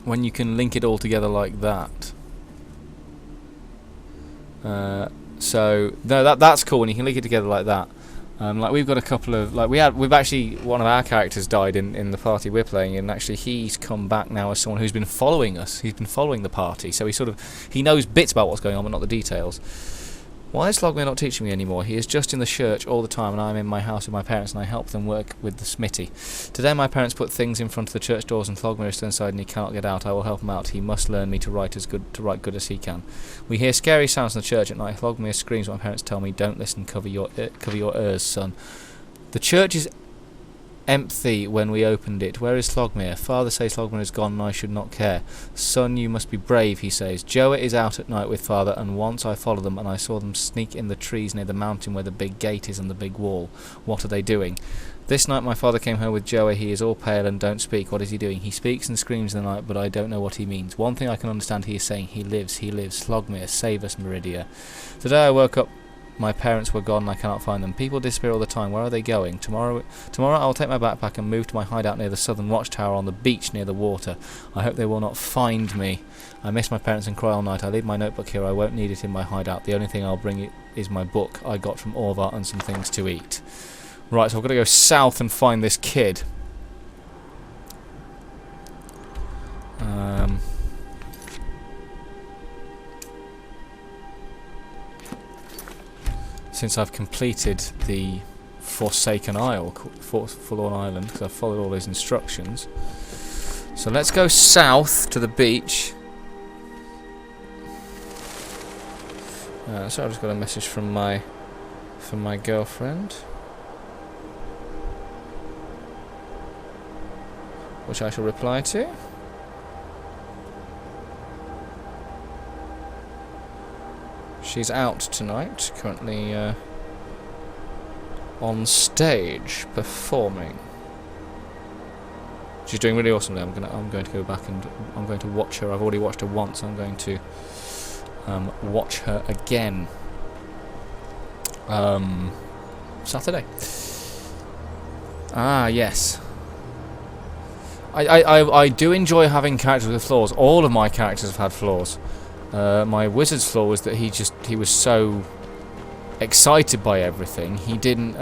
When you can link it all together like that. So no, that's cool when you can link it together like that. Like we've got a couple of we've actually, one of our characters died in the party we're playing, and actually he's come back now as someone who's been following us. He's been following the party, so he knows bits about what's going on, but not the details. Why is Thlogmir not teaching me anymore? He is just in the church all the time, and I'm in my house with my parents, and I help them work with the smithy. Today my parents put things in front of the church doors, and Thlogmir is still inside and he cannot get out. I will help him out. He must learn me to write good as he can. We hear scary sounds in the church at night. Thlogmir screams. My parents tell me, "Don't listen. Cover your ears, son." The church is empty when we opened it. Where is Thlogmir? Father says Thlogmir is gone and I should not care. Son, you must be brave, he says. Joa is out at night with father, and once I followed them and I saw them sneak in the trees near the mountain where the big gate is and the big wall. What are they doing? This night my father came home with Joa. He is all pale and don't speak. What is he doing? He speaks and screams in the night, but I don't know what he means. One thing I can understand, he is saying, he lives. Thlogmir, save us, Meridia. Today I woke up. My parents were gone and I cannot find them. People disappear all the time. Where are they going? Tomorrow I will take my backpack and move to my hideout near the southern watchtower on the beach near the water. I hope they will not find me. I miss my parents and cry all night. I leave my notebook here. I won't need it in my hideout. The only thing I'll bring is my book I got from Orvar and some things to eat. Right, so I've got to go south and find this kid. Since I've completed the Forsaken Isle, Forlorn Island, because I've followed all those instructions. So let's go south to the beach. So I just got a message from my girlfriend, which I shall reply to. She's out tonight, currently on stage performing. She's doing really awesomely. I'm going to go back and I'm going to watch her. I've already watched her once. I'm going to watch her again. Saturday. Ah, yes. I do enjoy having characters with flaws. All of my characters have had flaws. My wizard's flaw was that he was so excited by everything. He didn't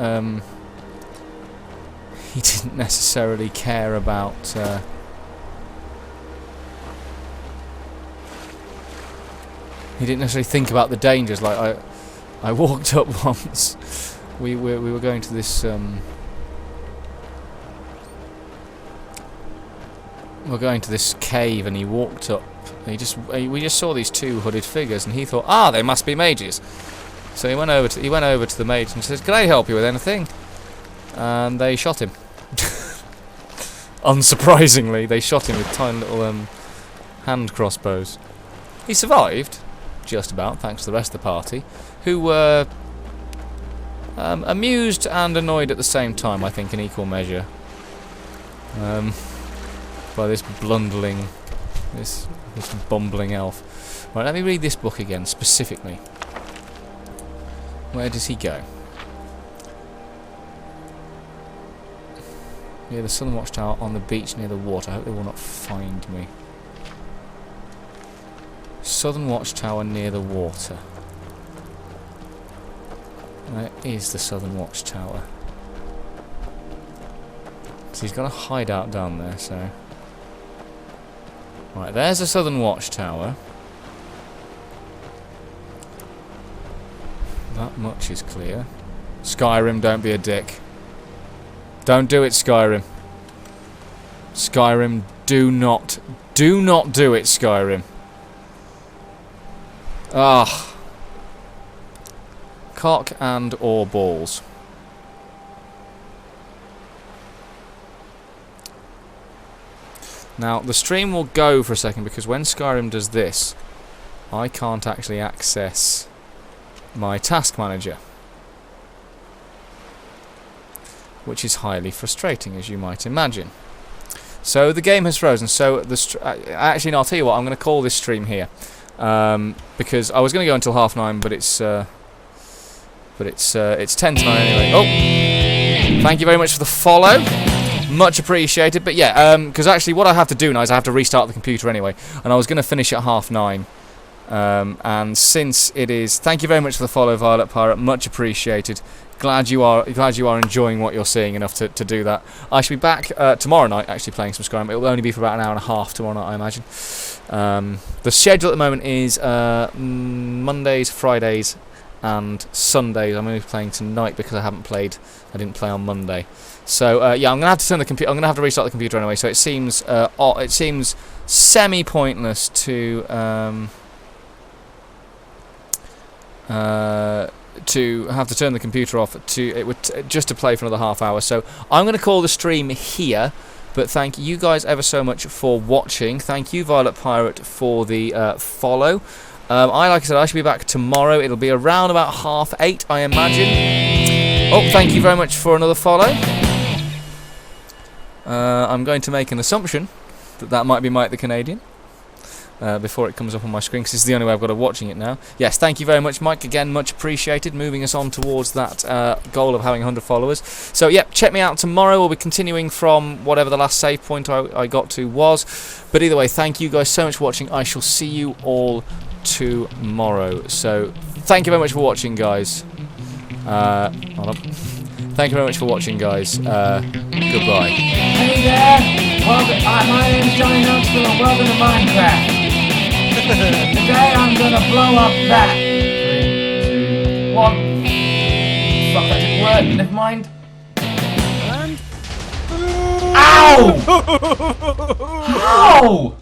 necessarily care about he didn't necessarily think about the dangers. Like I walked up once. We were going to this we're going to this cave, and he walked up. And we just saw these two hooded figures, and he thought, ah, they must be mages. So he went over to the mage and said, "Can I help you with anything?" And they shot him. Unsurprisingly, they shot him with tiny little hand crossbows. He survived, just about, thanks to the rest of the party, who were amused and annoyed at the same time, I think, in equal measure. By this blundering, this bumbling elf. Right, let me read this book again, specifically. Where does he go? Near the Southern Watchtower on the beach near the water. I hope they will not find me. Southern Watchtower near the water. Where is the Southern Watchtower? So he's got a hideout down there, so... Right, there's the Southern Watchtower. That much is clear. Skyrim, don't be a dick. Don't do it, Skyrim. Skyrim, do not do it, Skyrim. Ah. Cock and or balls. Now, the stream will go for a second because when Skyrim does this, I can't actually access my task manager. Which is highly frustrating, as you might imagine. So the game has frozen. So actually, no, I'll tell you what. I'm going to call this stream here because I was going to go until 9:30, but it's 10 to 9 anyway. Oh, thank you very much for the follow. Much appreciated. But yeah, because actually, what I have to do now is I have to restart the computer anyway, and I was going to finish at 9:30. And since it is, thank you very much for the follow, Violet Pirate. Much appreciated. Glad you are enjoying what you're seeing enough to do that. I shall be back tomorrow night actually playing some Skyrim. It will only be for about an hour and a half tomorrow night, I imagine. The schedule at the moment is Mondays, Fridays, and Sundays. I'm only playing tonight because I didn't play on Monday. So yeah, I'm gonna have to turn the computer. I'm gonna have to restart the computer anyway. So it seems semi pointless to have to turn the computer off just to play for another half hour. So I'm going to call the stream here, but thank you guys ever so much for watching. Thank you, Violet Pirate, for the follow. Like I said, I should be back tomorrow. It'll be around about 8:30, I imagine. Oh, thank you very much for another follow. I'm going to make an assumption that might be Mike the Canadian. Before it comes up on my screen, because this is the only way I've got of watching it now. Yes, thank you very much, Mike. Again, much appreciated. Moving us on towards that goal of having 100 followers. So, yeah, check me out tomorrow. We'll be continuing from whatever the last save point I got to was. But either way, thank you guys so much for watching. I shall see you all tomorrow. So, thank you very much for watching, guys. Hold on. Thank you very much for watching, guys. Goodbye. Hey there! My name's Johnny Knoxville and welcome to Minecraft. Today I'm gonna blow up that. 3, 2, 1. Fuck, that didn't work. Never mind. And... Ow! Ow!